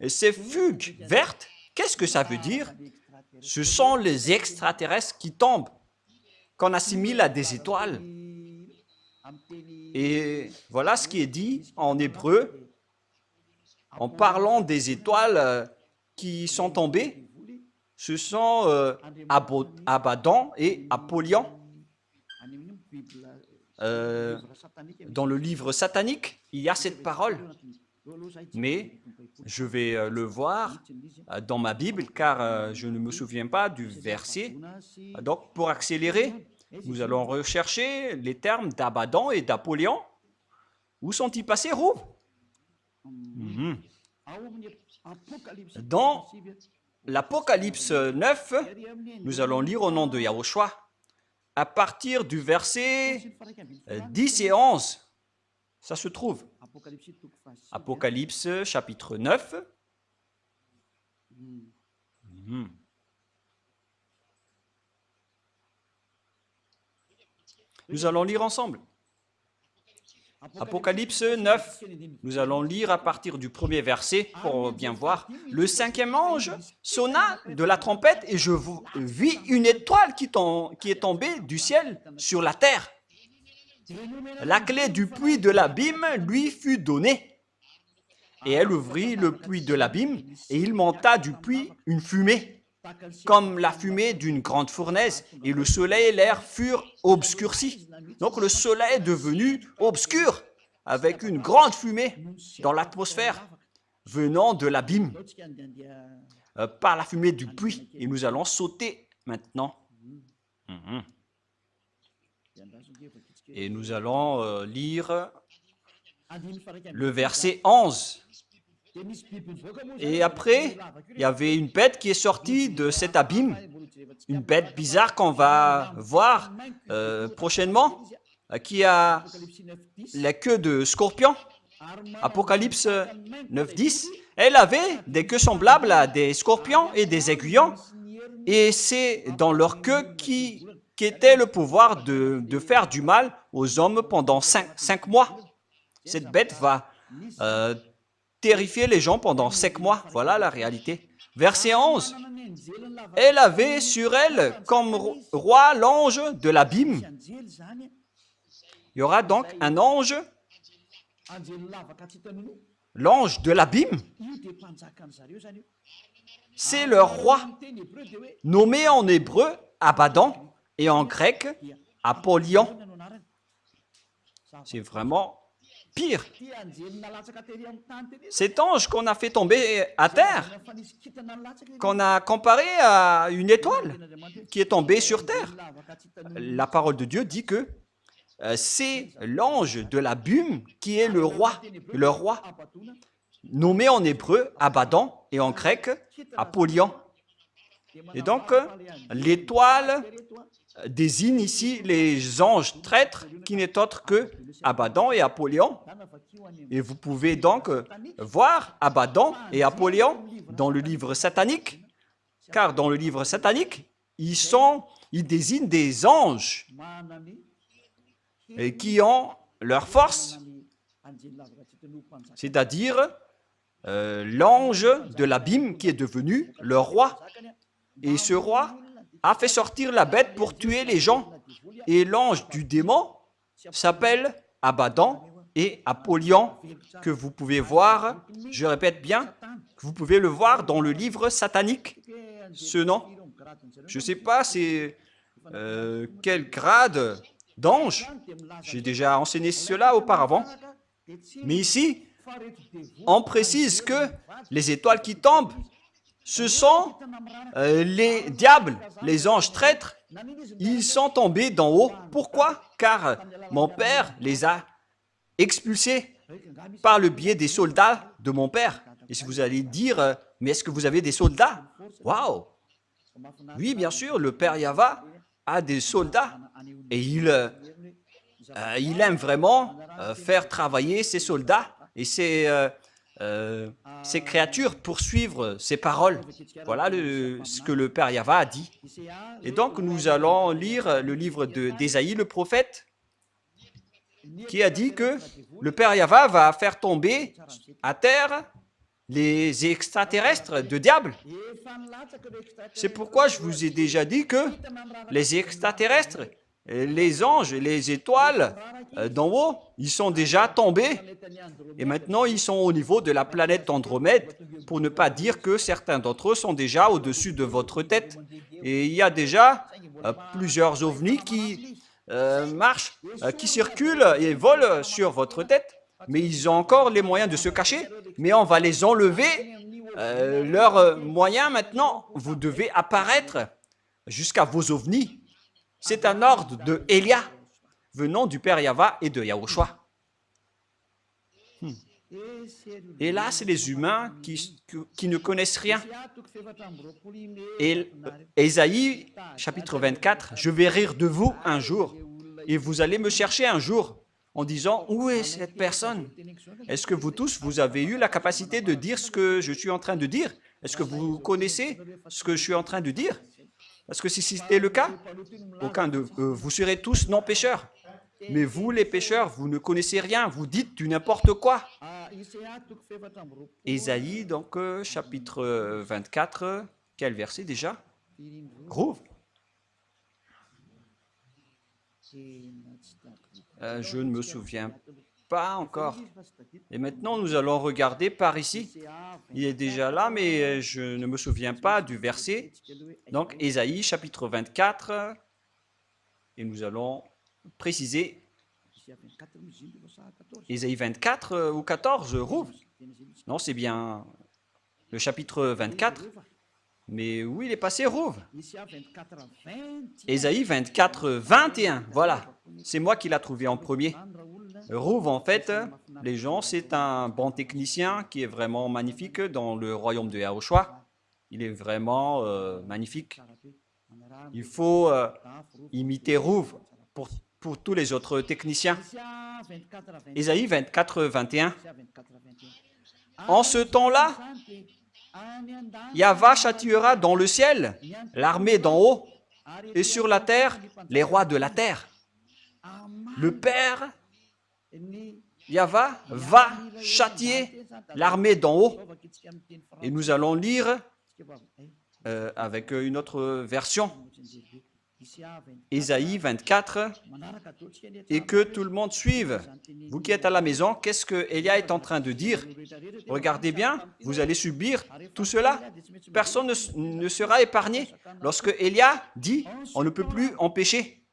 ses fugues vertes. Qu'est-ce que ça veut dire? Ce sont les extraterrestres qui tombent, qu'on assimile à des étoiles. Et voilà ce qui est dit en hébreu, en parlant des étoiles qui sont tombées. Ce sont Abaddon et Apollyon. Dans le livre satanique, il y a cette parole. Mais je vais le voir dans ma Bible, car je ne me souviens pas du verset. Donc, pour accélérer, nous allons rechercher les termes d'Abaddon et d'Apollyon. Où sont-ils passés, Roux? Dans l'Apocalypse 9, nous allons lire au nom de Yahushua, à partir du verset 10 et 11. Ça se trouve. Apocalypse chapitre 9. Nous allons lire ensemble. Apocalypse 9, nous allons lire à partir du premier verset pour bien voir. Le 5e ange sonna de la trompette et je vis une étoile qui est tombée du ciel sur la terre. La clé du puits de l'abîme lui fut donnée. Et elle ouvrit le puits de l'abîme, et il monta du puits une fumée, comme la fumée d'une grande fournaise, et le soleil et l'air furent obscurcis. Donc le soleil est devenu obscur, avec une grande fumée dans l'atmosphère, venant de l'abîme, par la fumée du puits. Et nous allons sauter maintenant. Et nous allons lire le verset 11. Et après, il y avait une bête qui est sortie de cet abîme, une bête bizarre qu'on va voir prochainement, qui a la queue de scorpion. Apocalypse 9:10. Elle avait des queues semblables à des scorpions et des aiguillons, et c'est dans leur queue qui était le pouvoir de faire du mal aux hommes pendant 5 mois. Cette bête va terrifier les gens pendant 5 mois. Voilà la réalité. Verset 11. Elle avait sur elle comme roi l'ange de l'abîme. Il y aura donc un ange, l'ange de l'abîme. C'est leur roi, nommé en hébreu Abaddon et en grec Apollyon. C'est vraiment pire. Cet ange qu'on a fait tomber à terre, qu'on a comparé à une étoile qui est tombée sur terre. La parole de Dieu dit que c'est l'ange de l'abîme qui est le roi, nommé en hébreu Abaddon et en grec Apollyon. Et donc, l'étoile désigne ici les anges traîtres qui n'est autre que Abaddon et Apollyon. Et vous pouvez donc voir Abaddon et Apollyon dans le livre satanique, car dans le livre satanique, ils désignent des anges et qui ont leur force, c'est-à-dire l'ange de l'abîme qui est devenu leur roi. Et ce roi a fait sortir la bête pour tuer les gens. Et l'ange du démon s'appelle Abaddon et Apollyon, que vous pouvez voir, je répète bien, que vous pouvez le voir dans le livre satanique, ce nom. Je ne sais pas c'est quel grade d'ange, j'ai déjà enseigné cela auparavant, mais ici, on précise que les étoiles qui tombent, ce sont les diables, les anges traîtres. Ils sont tombés d'en haut. Pourquoi? Car mon père les a expulsés par le biais des soldats de mon père. Et si vous allez dire, mais est-ce que vous avez des soldats? Waouh! Oui, bien sûr, le père Yahva a des soldats. Et il aime vraiment faire travailler ses soldats et ses créatures pour suivre ses paroles. Voilà ce que le Père Yahva a dit. Et donc, nous allons lire le livre d'Ésaïe, le prophète, qui a dit que le Père Yahva va faire tomber à terre les extraterrestres de diable. C'est pourquoi je vous ai déjà dit que les extraterrestres, les anges, les étoiles d'en haut, ils sont déjà tombés et maintenant ils sont au niveau de la planète Andromède, pour ne pas dire que certains d'entre eux sont déjà au-dessus de votre tête. Et il y a déjà plusieurs ovnis qui marchent, qui circulent et volent sur votre tête, mais ils ont encore les moyens de se cacher, mais on va les enlever. Leurs moyens maintenant, vous devez apparaître jusqu'à vos ovnis. C'est un ordre de Elia, venant du Père Yahva et de Yahushua. Et là, c'est les humains qui ne connaissent rien. Et Ésaïe, chapitre 24, « Je vais rire de vous un jour, et vous allez me chercher un jour, en disant, où est cette personne? Est-ce que vous tous, vous avez eu la capacité de dire ce que je suis en train de dire? Est-ce que vous connaissez ce que je suis en train de dire? Parce que si c'était le cas, aucun de vous serez tous non-pécheurs. Mais vous, les pécheurs, vous ne connaissez rien, vous dites du n'importe quoi. Ésaïe, donc, chapitre 24, quel verset déjà? Groove. Je ne me souviens pas encore. Et maintenant, nous allons regarder par ici. Il est déjà là, mais je ne me souviens pas du verset. Donc, Ésaïe, chapitre 24. Et nous allons préciser Ésaïe 24 ou 14, Rouv. Non, c'est bien le chapitre 24. Mais où il est passé, Rouv? Ésaïe 24, 21. Voilà, c'est moi qui l'ai trouvé en premier. Rouv, en fait, les gens, c'est un bon technicien qui est vraiment magnifique dans le royaume de Yahushua. Il est vraiment magnifique. Il faut imiter Rouv pour tous les autres techniciens. Ésaïe 24, 21. En ce temps-là, Yahva châtiera dans le ciel l'armée d'en haut et sur la terre les rois de la terre. Le Père, Yahva, va châtier l'armée d'en haut. Et nous allons lire avec une autre version. Ésaïe 24, et que tout le monde suive. Vous qui êtes à la maison, qu'est-ce que Élia est en train de dire? Regardez bien, vous allez subir tout cela. Personne ne sera épargné. Lorsque Élia dit, on ne peut plus en pécher.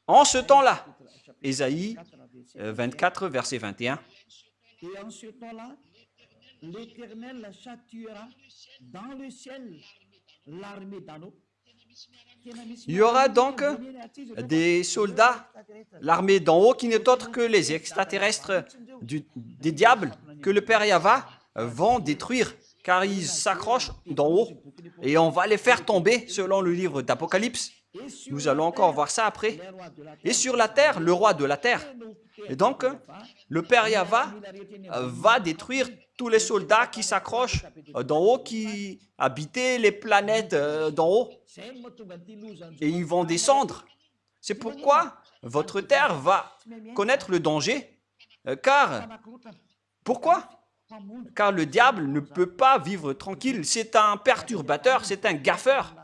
En ce temps-là, Ésaïe 24, verset 21. Et en ce temps-là, l'Éternel châtiera dans le ciel l'armée d'en haut. Il y aura donc des soldats, l'armée d'en haut, qui n'est autre que les extraterrestres des diables que le Père Yahva vont détruire, car ils s'accrochent d'en haut et on va les faire tomber selon le livre d'Apocalypse. Nous allons encore voir ça après. Et sur la terre, le roi de la terre. Et donc, le Père Yahva va détruire tous les soldats qui s'accrochent d'en haut, qui habitaient les planètes d'en haut. Et ils vont descendre. C'est pourquoi votre terre va connaître le danger. Pourquoi? Car le diable ne peut pas vivre tranquille. C'est un perturbateur, c'est un gaffeur.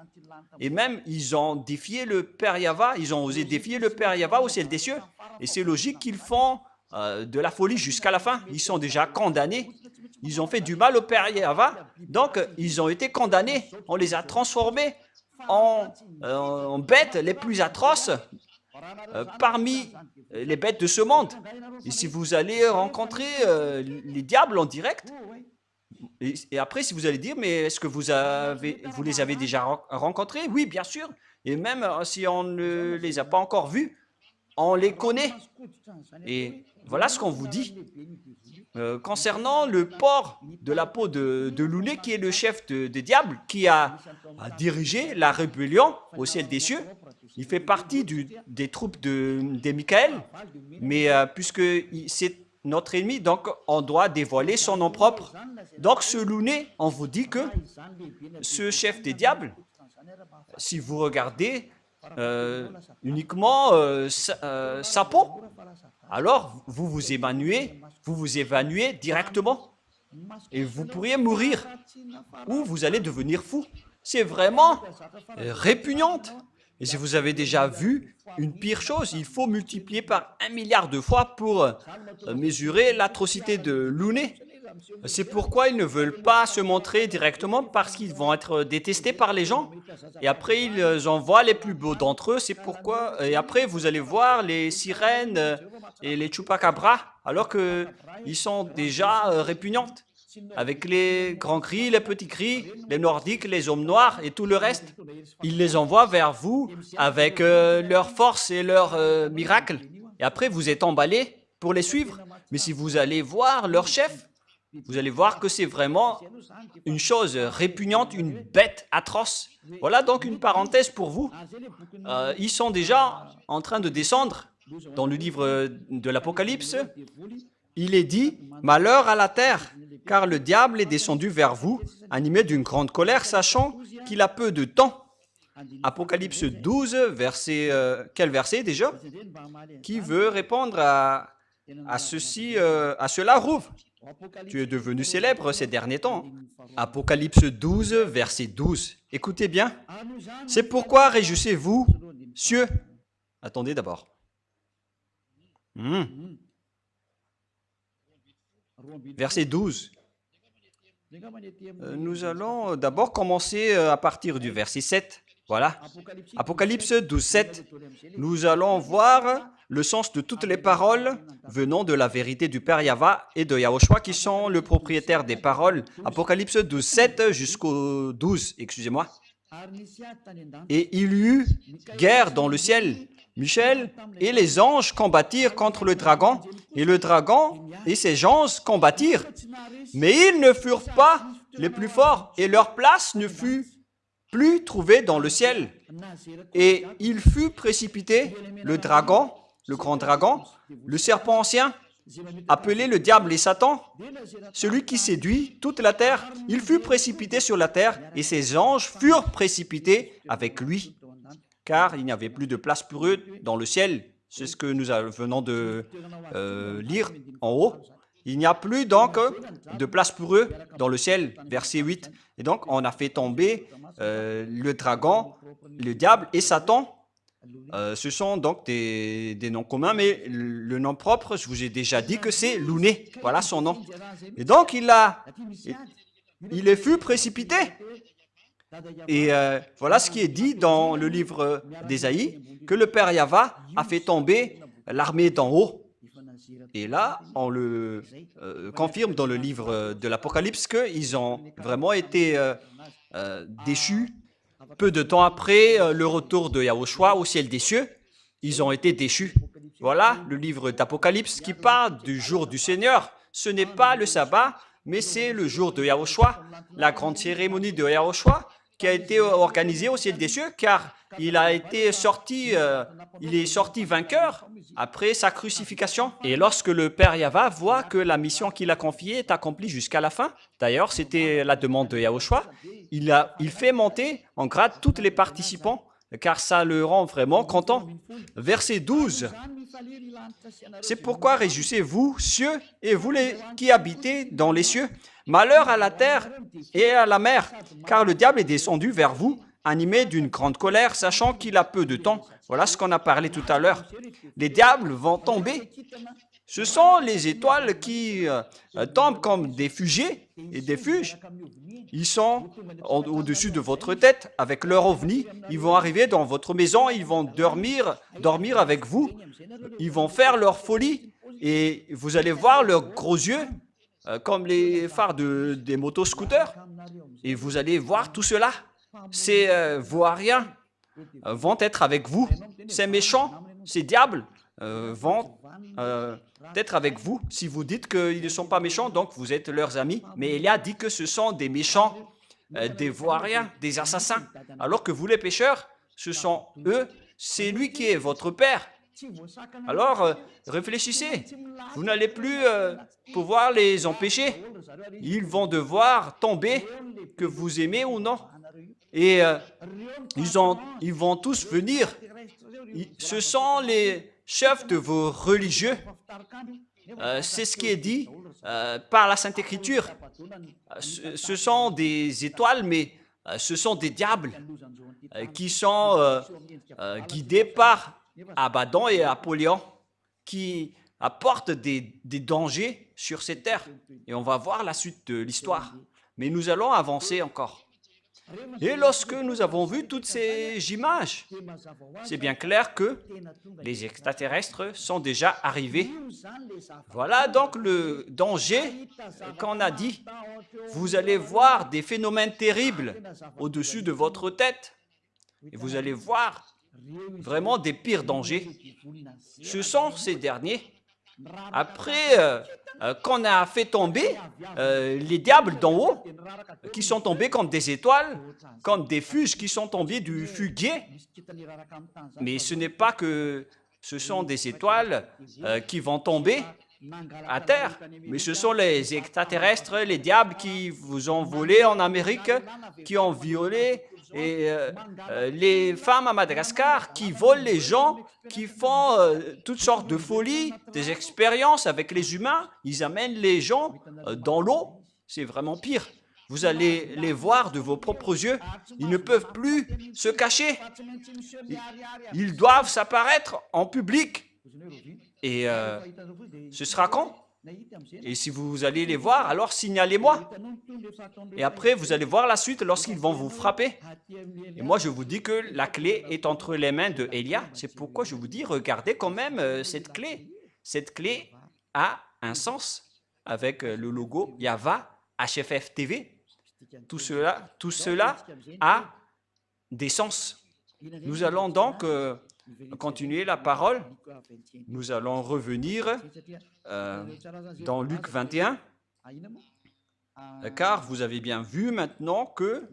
Et même, ils ont défié le Père Yahva, ils ont osé défier le Père Yahva au ciel des cieux. Et c'est logique qu'ils font de la folie jusqu'à la fin. Ils sont déjà condamnés. Ils ont fait du mal au Père Yahva. Donc, ils ont été condamnés. On les a transformés en bêtes les plus atroces parmi les bêtes de ce monde. Et si vous allez rencontrer les diables en direct, et après, si vous allez dire, mais est-ce que vous les avez déjà rencontrés? Oui, bien sûr. Et même si on ne les a pas encore vus, on les connaît. Et voilà ce qu'on vous dit. Concernant le porc de la peau de Louné, qui est le chef des diables, qui a dirigé la rébellion au ciel des cieux, il fait partie des troupes de Michael, mais puisque c'est notre ennemi, donc on doit dévoiler son nom propre. Donc ce Louné, on vous dit que ce chef des diables, si vous regardez uniquement sa peau, alors vous vous évanouez directement et vous pourriez mourir ou vous allez devenir fou. C'est vraiment répugnante. Et si vous avez déjà vu une pire chose, il faut multiplier par 1 milliard de fois pour mesurer l'atrocité de Louné. C'est pourquoi ils ne veulent pas se montrer directement, parce qu'ils vont être détestés par les gens. Et après, ils envoient les plus beaux d'entre eux. C'est pourquoi. Et après, vous allez voir les sirènes et les chupacabras, alors qu'ils sont déjà répugnantes. Avec les grands cris, les petits cris, les nordiques, les hommes noirs et tout le reste. Ils les envoient vers vous avec leur force et leur miracle. Et après, vous êtes emballés pour les suivre. Mais si vous allez voir leur chef, vous allez voir que c'est vraiment une chose répugnante, une bête atroce. Voilà donc une parenthèse pour vous. Ils sont déjà en train de descendre dans le livre de l'Apocalypse. Il est dit, malheur à la terre, car le diable est descendu vers vous, animé d'une grande colère, sachant qu'il a peu de temps. Apocalypse 12, quel verset déjà? Qui veut répondre à cela, Rouv? Tu es devenu célèbre ces derniers temps. Apocalypse 12, verset 12. Écoutez bien. C'est pourquoi réjouissez-vous, cieux. Attendez d'abord. Verset 12. Nous allons d'abord commencer à partir du verset 7. Voilà. Apocalypse 12, 7. Nous allons voir le sens de toutes les paroles venant de la vérité du Père Yahva et de Yahushua qui sont le propriétaire des paroles. Apocalypse 12, 7 jusqu'au 12, excusez-moi. Et il y eut guerre dans le ciel. Michel et les anges combattirent contre le dragon, et le dragon et ses anges combattirent. Mais ils ne furent pas les plus forts, et leur place ne fut plus trouvée dans le ciel. Et il fut précipité, le dragon, le grand dragon, le serpent ancien, appelé le diable et Satan, celui qui séduit toute la terre. Il fut précipité sur la terre, et ses anges furent précipités avec lui. Car il n'y avait plus de place pour eux dans le ciel. C'est ce que nous venons de lire en haut. Il n'y a plus donc de place pour eux dans le ciel, verset 8. Et donc, on a fait tomber le dragon, le diable et Satan. Ce sont donc des noms communs, mais le nom propre, je vous ai déjà dit que c'est Louné. Voilà son nom. Et donc, il fut précipité. Et voilà ce qui est dit dans le livre d'Ésaïe, que le Père Yahva a fait tomber l'armée d'en haut. Et là, on le confirme dans le livre de l'Apocalypse qu'ils ont vraiment été déchus. Peu de temps après le retour de Yahushua au ciel des cieux, ils ont été déchus. Voilà le livre d'Apocalypse qui parle du jour du Seigneur. Ce n'est pas le sabbat, mais c'est le jour de Yahushua, la grande cérémonie de Yahushua qui a été organisée au ciel des cieux, car il est sorti vainqueur après sa crucifixion. Et lorsque le Père Yahva voit que la mission qu'il a confiée est accomplie jusqu'à la fin, d'ailleurs c'était la demande de Yahushua, il fait monter en grade tous les participants, car ça le rend vraiment content. Verset 12. C'est pourquoi réjouissez-vous, cieux, et vous qui habitez dans les cieux. Malheur à la terre et à la mer, car le diable est descendu vers vous, animé d'une grande colère, sachant qu'il a peu de temps. Voilà ce qu'on a parlé tout à l'heure. Les diables vont tomber. Ce sont les étoiles qui tombent comme des fusées et des fuges. Ils sont au-dessus de votre tête avec leur ovni. Ils vont arriver dans votre maison, ils vont dormir avec vous. Ils vont faire leur folie et vous allez voir leurs gros yeux comme les phares des motoscooters. Et vous allez voir tout cela. Ces Vauriens vont être avec vous. Ces méchants, ces diables vont être avec vous. Si vous dites qu'ils ne sont pas méchants, donc vous êtes leurs amis. Mais Élia dit que ce sont des méchants, des Vauriens, des assassins. Alors que vous les pécheurs, ce sont eux, c'est lui qui est votre père. Alors, réfléchissez. Vous n'allez plus pouvoir les empêcher. Ils vont devoir tomber, que vous aimez ou non. Et ils vont tous venir. Ce sont les chefs de vos religieux. C'est ce qui est dit par la Sainte Écriture. Ce sont des étoiles, mais ce sont des diables qui sont guidés par Abaddon et Apollyon, qui apportent des dangers sur cette terre. Et on va voir la suite de l'histoire. Mais nous allons avancer encore. Et lorsque nous avons vu toutes ces images, c'est bien clair que les extraterrestres sont déjà arrivés. Voilà donc le danger qu'on a dit. Vous allez voir des phénomènes terribles au-dessus de votre tête. Et vous allez voir vraiment des pires dangers. Ce sont ces derniers. Après qu'on a fait tomber les diables d'en haut, qui sont tombés comme des étoiles, comme des fuges qui sont tombés du fuguier. Mais ce n'est pas que ce sont des étoiles qui vont tomber à terre, mais ce sont les extraterrestres, les diables qui vous ont volé en Amérique, qui ont violé, et les femmes à Madagascar qui volent les gens, qui font toutes sortes de folies, des expériences avec les humains. Ils amènent les gens dans l'eau. C'est vraiment pire. Vous allez les voir de vos propres yeux. Ils ne peuvent plus se cacher. Ils doivent s'apparaître en public. Et ce sera quand? Et si vous allez les voir, alors signalez-moi. Et après, vous allez voir la suite lorsqu'ils vont vous frapper. Et moi, je vous dis que la clé est entre les mains de Élia. C'est pourquoi je vous dis, regardez quand même cette clé. Cette clé a un sens avec le logo Yahva HFF TV. Tout cela a des sens. Nous allons donc continuer la parole. Nous allons revenir dans Luc 21, car vous avez bien vu maintenant que,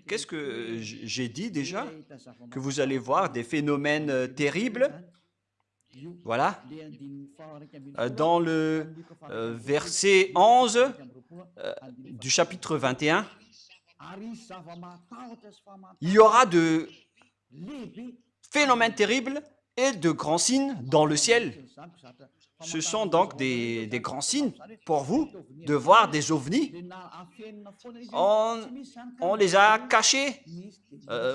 qu'est-ce que j'ai dit déjà? Que vous allez voir des phénomènes terribles. Voilà. Dans le verset 11 du chapitre 21, il y aura de phénomènes terribles et de grands signes dans le ciel. Ce sont donc des grands signes pour vous de voir des ovnis. On les a cachés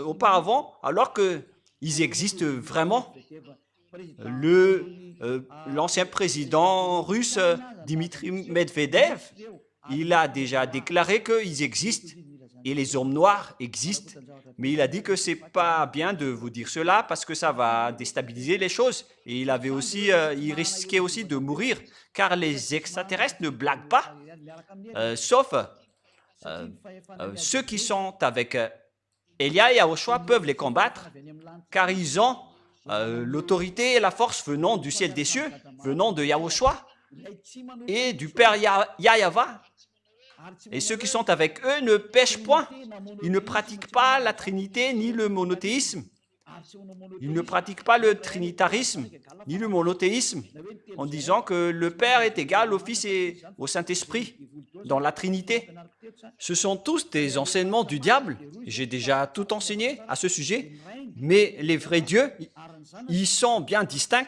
auparavant alors qu'ils existent vraiment. L'ancien président russe Dmitri Medvedev, il a déjà déclaré qu'ils existent et les hommes noirs existent. Mais il a dit que ce n'est pas bien de vous dire cela parce que ça va déstabiliser les choses. Et il risquait aussi de mourir car les extraterrestres ne blaguent pas, sauf ceux qui sont avec Élia et Yahushua peuvent les combattre car ils ont l'autorité et la force venant du ciel des cieux, venant de Yahushua et du Père Yahva. Et ceux qui sont avec eux ne pêchent point. Ils ne pratiquent pas la Trinité ni le monothéisme. Ils ne pratiquent pas le trinitarisme ni le monothéisme en disant que le Père est égal au Fils et au Saint-Esprit dans la Trinité. Ce sont tous des enseignements du diable. J'ai déjà tout enseigné à ce sujet. Mais les vrais dieux, ils sont bien distincts.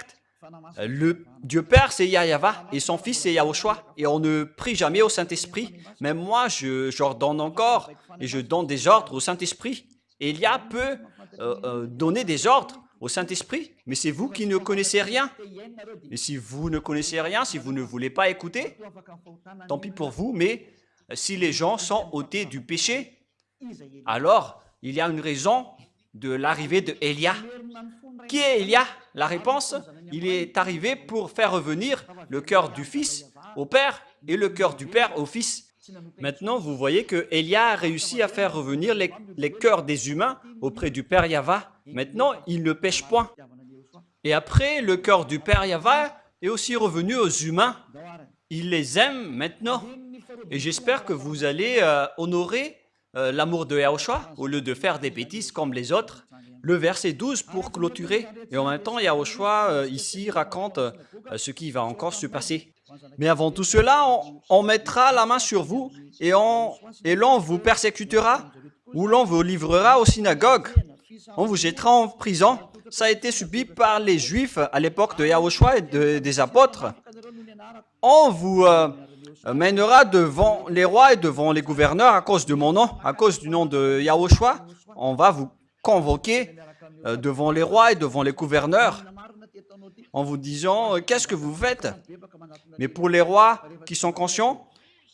Le Dieu Père, c'est Yahva, et son Fils, c'est Yahushua. Et on ne prie jamais au Saint-Esprit. Même moi, j'ordonne encore, et je donne des ordres au Saint-Esprit. Élia peut donner des ordres au Saint-Esprit, mais c'est vous qui ne connaissez rien. Et si vous ne connaissez rien, si vous ne voulez pas écouter, tant pis pour vous, mais si les gens sont ôtés du péché, alors il y a une raison de l'arrivée de Élia. Qui est Élia? La réponse, il est arrivé pour faire revenir le cœur du Fils au Père et le cœur du Père au Fils. Maintenant, vous voyez que Élia a réussi à faire revenir les cœurs des humains auprès du Père Yahva. Maintenant, il ne pêche point. Et après, le cœur du Père Yahva est aussi revenu aux humains. Il les aime maintenant. Et j'espère que vous allez honorer l'amour de Yahushua au lieu de faire des bêtises comme les autres. Le verset 12 pour clôturer. Et en même temps, Yahushua ici raconte ce qui va encore se passer. Mais avant tout cela, on mettra la main sur vous et l'on vous persécutera ou l'on vous livrera aux synagogues. On vous jettera en prison. Ça a été subi par les Juifs à l'époque de Yahushua et des apôtres. On vous mènera devant les rois et devant les gouverneurs à cause de mon nom, à cause du nom de Yahushua. On va vous convoquer devant les rois et devant les gouverneurs en vous disant « Qu'est-ce que vous faites ?» Mais pour les rois qui sont conscients,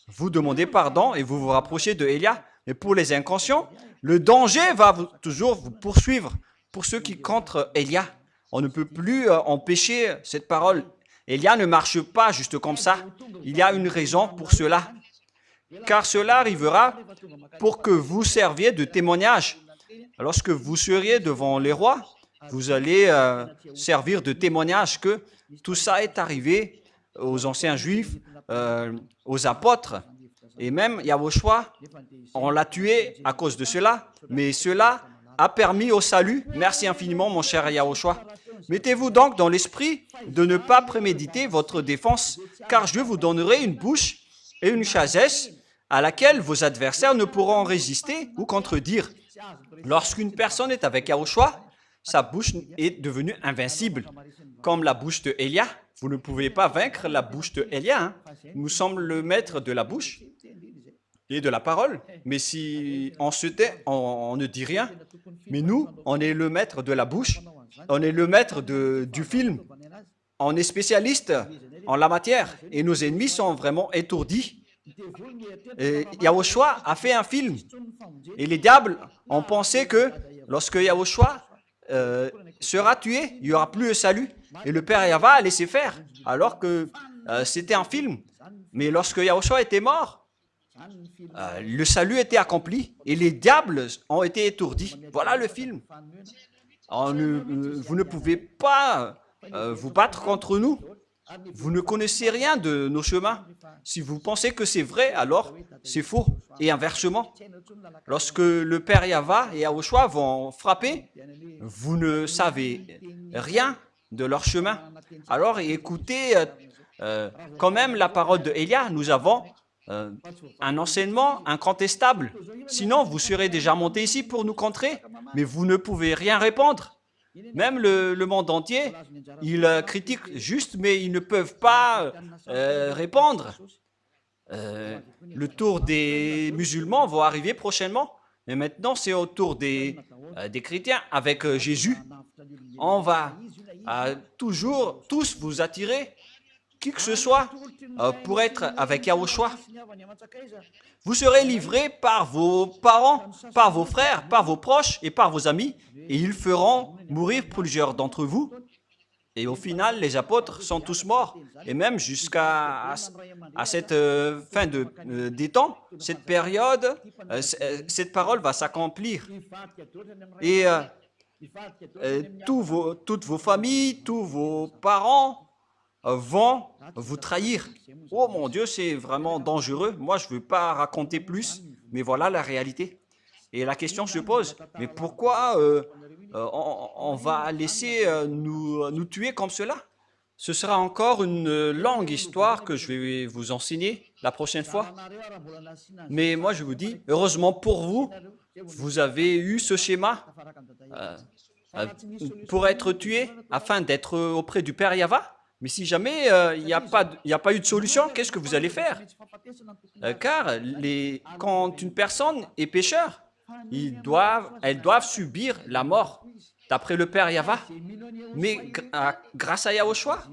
vous demandez pardon et vous vous rapprochez de Élia. Mais pour les inconscients, le danger va toujours vous poursuivre. Pour ceux qui contre Élia, on ne peut plus empêcher cette parole. Élia ne marche pas juste comme ça. Il y a une raison pour cela. Car cela arrivera pour que vous serviez de témoignage. Lorsque vous seriez devant les rois, vous allez servir de témoignage que tout ça est arrivé aux anciens juifs, aux apôtres. Et même Yahushua, on l'a tué à cause de cela, mais cela a permis au salut. Merci infiniment, mon cher Yahushua. Mettez-vous donc dans l'esprit de ne pas préméditer votre défense, car je vous donnerai une bouche et une chasesse à laquelle vos adversaires ne pourront résister ou contredire. Lorsqu'une personne est avec Yahushua, sa bouche est devenue invincible, comme la bouche de Élia. Vous ne pouvez pas vaincre la bouche de Élia. Nous sommes le maître de la bouche. et de la parole. Mais si on se tait, on ne dit rien. Mais nous, on est le maître de la bouche, on est le maître du film, on est spécialiste en la matière et nos ennemis sont vraiment étourdis. Et Yahushua a fait un film et les diables ont pensé que lorsque Yahushua sera tué, il n'y aura plus de salut et le Père Yahva a laissé faire alors que c'était un film. Mais lorsque Yahushua était mort, le salut était accompli et les diables ont été étourdis. Voilà le film. Vous ne pouvez pas vous battre contre nous. Vous ne connaissez rien de nos chemins. Si vous pensez que c'est vrai, alors c'est faux. Et inversement, lorsque le Père Yahva et Yahushua vont frapper, vous ne savez rien de leur chemin. Alors écoutez quand même la parole de Élia. Nous avons un enseignement incontestable. Sinon, vous serez déjà monté ici pour nous contrer, mais vous ne pouvez rien répondre. Même le monde entier, ils critiquent juste, mais ils ne peuvent pas répondre. Le tour des musulmans va arriver prochainement, mais maintenant c'est au tour des chrétiens avec Jésus. On va toujours tous vous attirer, qui que ce soit, pour être avec Yahushua. Vous serez livrés par vos parents, par vos frères, par vos proches et par vos amis, et ils feront mourir plusieurs d'entre vous. Et au final, les apôtres sont tous morts. Et même jusqu'à cette fin des temps, cette période, cette parole va s'accomplir. Et toutes vos familles, tous vos parents vont vous trahir. Oh mon Dieu, c'est vraiment dangereux. Moi, je ne veux pas raconter plus, mais voilà la réalité. Et la question se pose, mais pourquoi on va laisser nous tuer comme cela? Ce sera encore une longue histoire que je vais vous enseigner la prochaine fois. Mais moi, je vous dis, heureusement pour vous, vous avez eu ce schéma pour être tué afin d'être auprès du Père Yahva. Mais si jamais il n'y a pas eu de solution, qu'est-ce que vous allez faire? Car quand une personne est pécheur, elles doivent subir la mort d'après le Père Yahva. Mais grâce à Yahushua,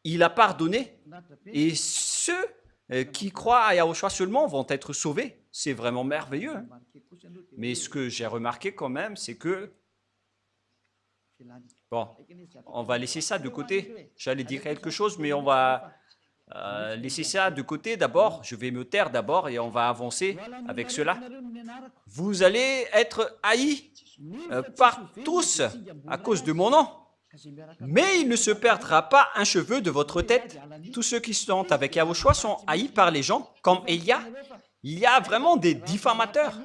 il a pardonné. Et ceux qui croient à Yahushua seulement vont être sauvés. C'est vraiment merveilleux. Mais ce que j'ai remarqué quand même, c'est que bon, on va laisser ça de côté. J'allais dire quelque chose, mais on va laisser ça de côté d'abord. Je vais me taire d'abord et on va avancer avec cela. Vous allez être haïs par tous à cause de mon nom. Mais il ne se perdra pas un cheveu de votre tête. Tous ceux qui sont avec Yahushua sont haïs par les gens, comme Élia. Il y a vraiment des diffamateurs.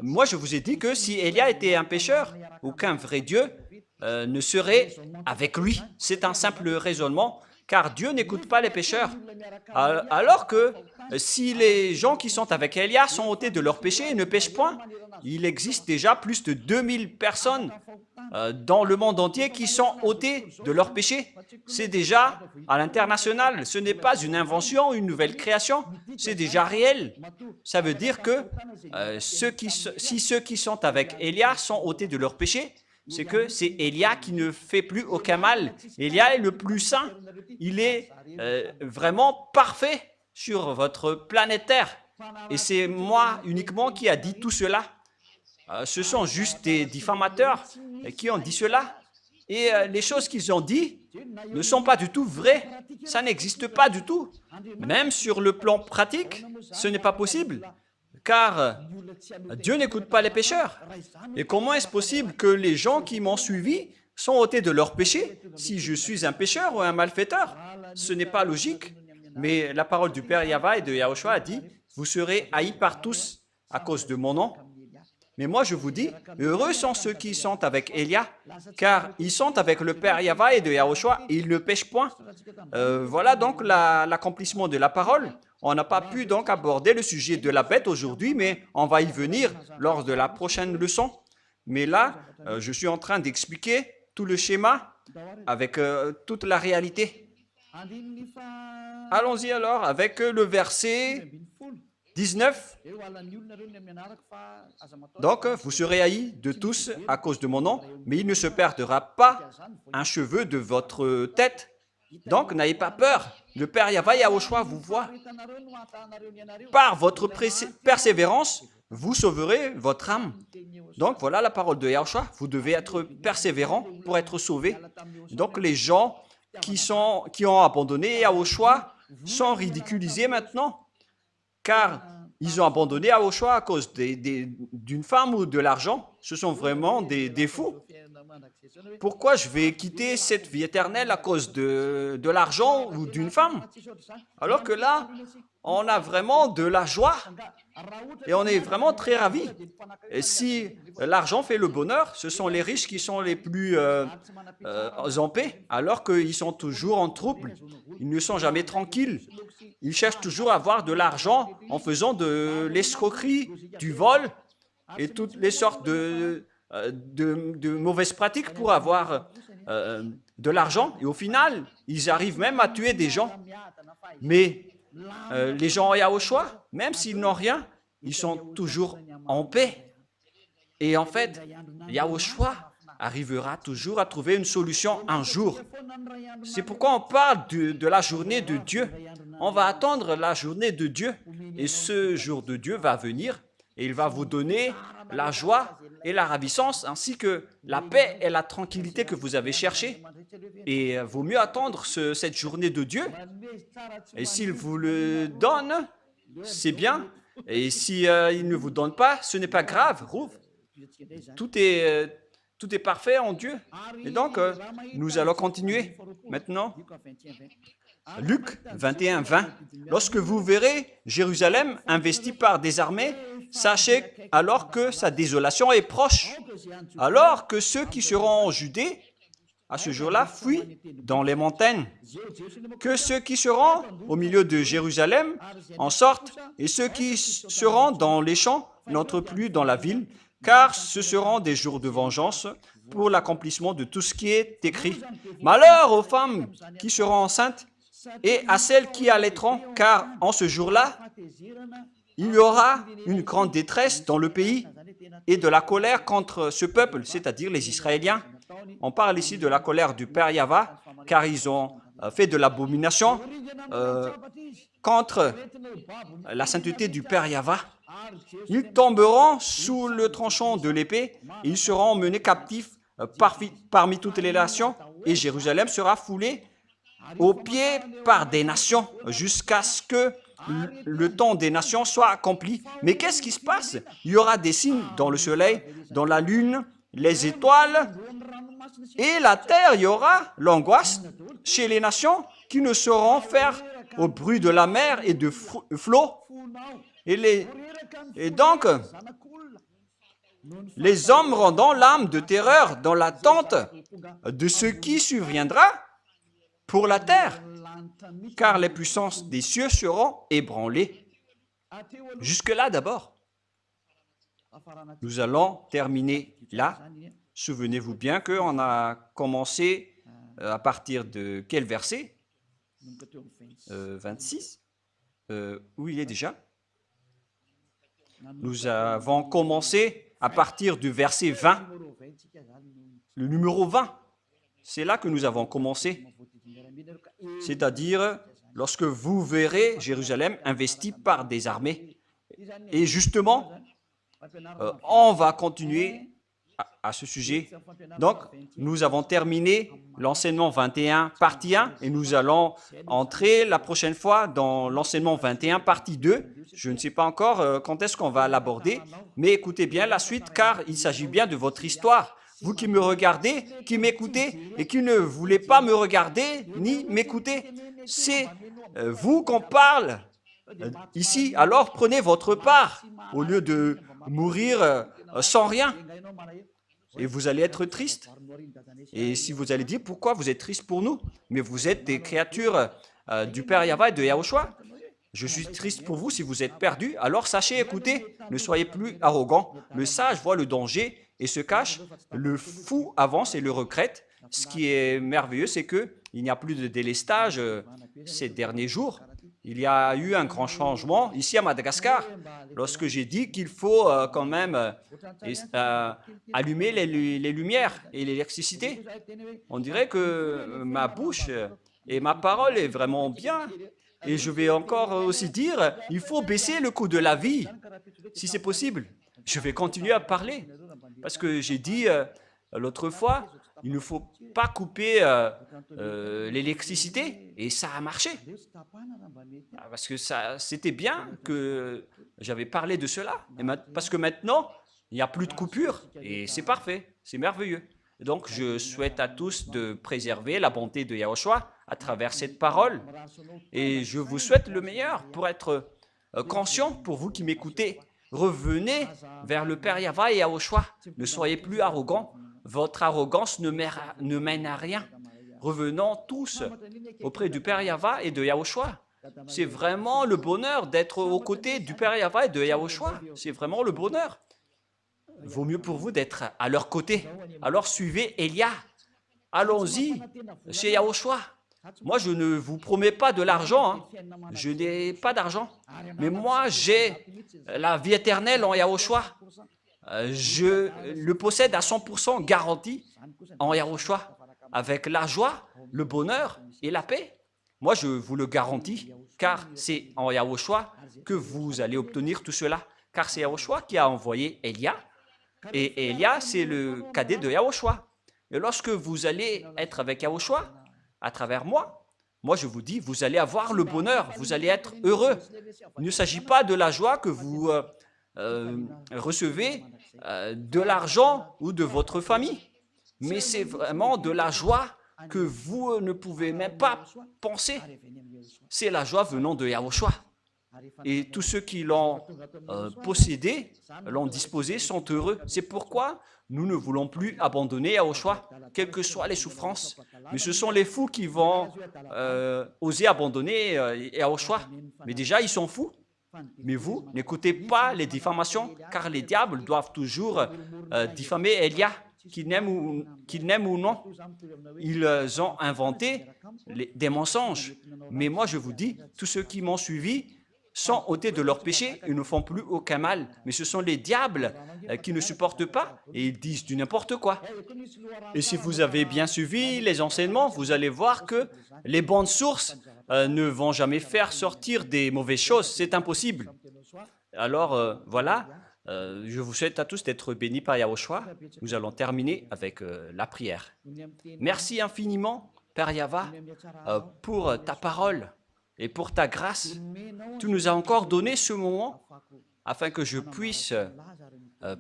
Moi, je vous ai dit que si Élia était un pécheur, aucun vrai Dieu ne serait avec lui. C'est un simple raisonnement, car Dieu n'écoute pas les pécheurs. Alors que si les gens qui sont avec Élia sont ôtés de leurs péchés et ne pêchent point, il existe déjà plus de 2000 personnes dans le monde entier qui sont ôtés de leurs péchés. C'est déjà à l'international. Ce n'est pas une invention, une nouvelle création. C'est déjà réel. Ça veut dire que si ceux qui sont avec Élia sont ôtés de leurs péchés, c'est que c'est Élia qui ne fait plus aucun mal. Élia est le plus saint. Il est vraiment parfait sur votre planète Terre. Et c'est moi uniquement qui a dit tout cela. Ce sont juste des diffamateurs qui ont dit cela. Et les choses qu'ils ont dit ne sont pas du tout vraies. Ça n'existe pas du tout. Même sur le plan pratique, ce n'est pas possible. Car Dieu n'écoute pas les pécheurs. Et comment est-ce possible que les gens qui m'ont suivi sont ôtés de leurs péchés si je suis un pécheur ou un malfaiteur? Ce n'est pas logique. Mais la parole du Père Yahva et de Yahushua a dit, vous serez haïs par tous à cause de mon nom. Mais moi, je vous dis, heureux sont ceux qui sont avec Élia, car ils sont avec le Père Yahva et de Yahushua, et ils ne pêchent point. Voilà donc l'accomplissement de la parole. On n'a pas pu donc aborder le sujet de la bête aujourd'hui, mais on va y venir lors de la prochaine leçon. Mais là, je suis en train d'expliquer tout le schéma avec toute la réalité. Allons-y alors avec le verset 19. Donc, vous serez haïs de tous à cause de mon nom, mais il ne se perdra pas un cheveu de votre tête. Donc, n'ayez pas peur. Le Père Yahweh Yahushua vous voit. Par votre persévérance, vous sauverez votre âme. Donc, voilà la parole de Yahushua. Vous devez être persévérant pour être sauvé. Donc, les gens qui ont abandonné Yahushua sont ridiculisés maintenant, car ils ont abandonné Yahushua à cause d'une femme ou de l'argent. Ce sont vraiment des fous. Pourquoi je vais quitter cette vie éternelle à cause de l'argent ou d'une femme? Alors que là, on a vraiment de la joie et on est vraiment très ravis. Et si l'argent fait le bonheur, ce sont les riches qui sont les plus en paix, alors qu'ils sont toujours en trouble. Ils ne sont jamais tranquilles. Ils cherchent toujours à avoir de l'argent en faisant de l'escroquerie, du vol et toutes les sortes de mauvaises pratiques pour avoir de l'argent. Et au final, ils arrivent même à tuer des gens. Mais les gens à Yahushua, même s'ils n'ont rien, ils sont toujours en paix. Et en fait, Yahushua arrivera toujours à trouver une solution un jour. C'est pourquoi on parle de la journée de Dieu. On va attendre la journée de Dieu. Et ce jour de Dieu va venir et il va vous donner la joie et la ravissance, ainsi que la paix et la tranquillité que vous avez cherchées. Et il vaut mieux attendre cette journée de Dieu. Et s'il vous le donne, c'est bien. Et si il ne vous donne pas, ce n'est pas grave. Tout est parfait en Dieu. Et donc, nous allons continuer maintenant. Luc 21, 20. Lorsque vous verrez Jérusalem investie par des armées, sachez alors que sa désolation est proche. Alors que ceux qui seront en Judée, à ce jour-là, fuient dans les montagnes. Que ceux qui seront au milieu de Jérusalem en sortent, et ceux qui seront dans les champs n'entrent plus dans la ville, car ce seront des jours de vengeance pour l'accomplissement de tout ce qui est écrit. Malheur aux femmes qui seront enceintes et à celles qui allaiteront, car en ce jour-là, il y aura une grande détresse dans le pays et de la colère contre ce peuple, c'est-à-dire les Israéliens. On parle ici de la colère du Père Yahweh, car ils ont fait de l'abomination contre la sainteté du Père Yahweh. Ils tomberont sous le tranchant de l'épée et ils seront menés captifs parmi toutes les nations, et Jérusalem sera foulée aux pieds par des nations jusqu'à ce que le temps des nations soit accompli. Mais qu'est-ce qui se passe? Il y aura des signes dans le soleil, dans la lune, les étoiles et la terre. Il y aura l'angoisse chez les nations qui ne sauront faire au bruit de la mer et de flots. Et donc, les hommes rendant l'âme de terreur dans l'attente de ce qui surviendra pour la terre, car les puissances des cieux seront ébranlées. Jusque-là d'abord. Nous allons terminer là. Souvenez-vous bien qu'on a commencé à partir de quel verset? 26. Où il est déjà? Nous avons commencé à partir du verset 20. Le numéro 20. C'est là que nous avons commencé. C'est-à-dire, lorsque vous verrez Jérusalem investie par des armées. Et justement, on va continuer à ce sujet. Donc, nous avons terminé l'enseignement 21, partie 1, et nous allons entrer la prochaine fois dans l'enseignement 21, partie 2. Je ne sais pas encore quand est-ce qu'on va l'aborder, mais écoutez bien la suite, car il s'agit bien de votre histoire. Vous qui me regardez, qui m'écoutez, et qui ne voulez pas me regarder ni m'écouter, c'est vous qu'on parle ici. Alors prenez votre part, au lieu de mourir sans rien. Et vous allez être triste. Et si vous allez dire, pourquoi vous êtes triste pour nous? Mais vous êtes des créatures du Père Yahweh et de Yahushua. Je suis triste pour vous si vous êtes perdus. Alors sachez, écoutez, ne soyez plus arrogants. Le sage voit le danger et se cache. Le fou avance et le regrette. Ce qui est merveilleux, c'est qu'il n'y a plus de délestage ces derniers jours. il y a eu un grand changement ici à Madagascar, lorsque j'ai dit qu'il faut quand même allumer les lumières et l'électricité. On dirait que ma bouche et ma parole est vraiment bien. Et je vais encore aussi dire, il faut baisser le coût de la vie, si c'est possible. Je vais continuer à parler, parce que j'ai dit l'autre fois, il ne faut pas couper l'électricité, et ça a marché. Parce que c'était bien que j'avais parlé de cela, parce que maintenant, il n'y a plus de coupure, et c'est parfait, c'est merveilleux. Donc, je souhaite à tous de préserver la bonté de Yahushua à travers cette parole. Et je vous souhaite le meilleur pour être conscient, pour vous qui m'écoutez. Revenez vers le Père Yahva et Yahushua. Ne soyez plus arrogants. Votre arrogance ne mène à rien. Revenons tous auprès du Père Yahva et de Yahushua. C'est vraiment le bonheur d'être aux côtés du Père Yahva et de Yahushua. C'est vraiment le bonheur. Vaut mieux pour vous d'être à leur côté. Alors suivez Elia. Allons-y chez Yahushua. Moi, je ne vous promets pas de l'argent. Hein. Je n'ai pas d'argent. Mais moi, j'ai la vie éternelle en Yahushua. Je le possède à 100% garanti en Yahushua. Avec la joie, le bonheur et la paix. Moi, je vous le garantis. Car c'est en Yahushua que vous allez obtenir tout cela. Car c'est Yahushua qui a envoyé Elia. Et Elia, c'est le cadet de Yahushua. Et lorsque vous allez être avec Yahushua, à travers moi, je vous dis, vous allez avoir le bonheur, vous allez être heureux. Il ne s'agit pas de la joie que vous recevez de l'argent ou de votre famille, mais c'est vraiment de la joie que vous ne pouvez même pas penser. C'est la joie venant de Yahushua. Et tous ceux qui l'ont possédé, l'ont disposé, sont heureux. C'est pourquoi nous ne voulons plus abandonner Yahushua, quelles que soient les souffrances. Mais ce sont les fous qui vont oser abandonner Yahushua. Mais déjà, ils sont fous. Mais vous, n'écoutez pas les diffamations, car les diables doivent toujours diffamer Elia, qu'ils n'aiment ou non. Ils ont inventé des mensonges. Mais moi, je vous dis, tous ceux qui m'ont suivi sont ôtés de leurs péchés, ils ne font plus aucun mal. Mais ce sont les diables qui ne supportent pas et ils disent du n'importe quoi. Et si vous avez bien suivi les enseignements, vous allez voir que les bonnes sources ne vont jamais faire sortir des mauvaises choses. C'est impossible. Alors, voilà, je vous souhaite à tous d'être bénis par Yahushua. Nous allons terminer avec la prière. Merci infiniment, Père Yahva, pour ta parole et pour ta grâce. Tu nous as encore donné ce moment afin que je puisse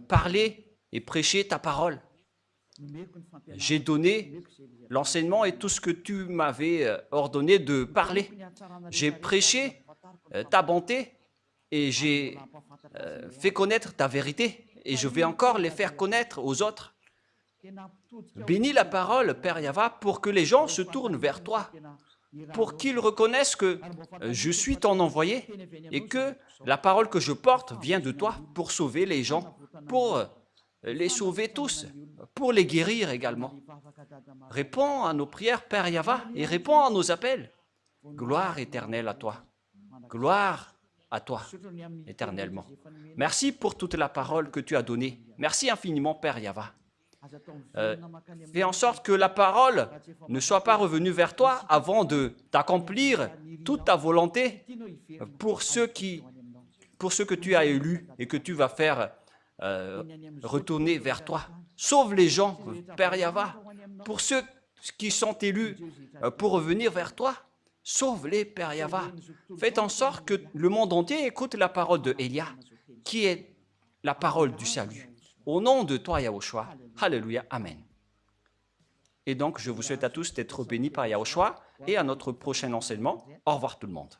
parler et prêcher ta parole. J'ai donné l'enseignement et tout ce que tu m'avais ordonné de parler. J'ai prêché ta bonté et j'ai fait connaître ta vérité et je vais encore les faire connaître aux autres. Bénis la parole, Père Yahva, pour que les gens se tournent vers toi, pour qu'ils reconnaissent que je suis ton envoyé et que la parole que je porte vient de toi pour sauver les gens, pour les sauver tous, pour les guérir également. Réponds à nos prières, Père Yahva, et réponds à nos appels. Gloire éternelle à toi. Gloire à toi, éternellement. Merci pour toute la parole que tu as donnée. Merci infiniment, Père Yahva. Fais en sorte que la parole ne soit pas revenue vers toi avant de t'accomplir toute ta volonté pour ceux que tu as élus et que tu vas faire retourner vers toi. Sauve les gens, Père Yahva, pour ceux qui sont élus pour revenir vers toi. Sauve-les, Père Yahva. Faites en sorte que le monde entier écoute la parole de Elia, qui est la parole du salut. Au nom de toi, Yahushua. Alléluia. Amen. Et donc, je vous souhaite à tous d'être bénis par Yahushua et à notre prochain enseignement. Au revoir tout le monde.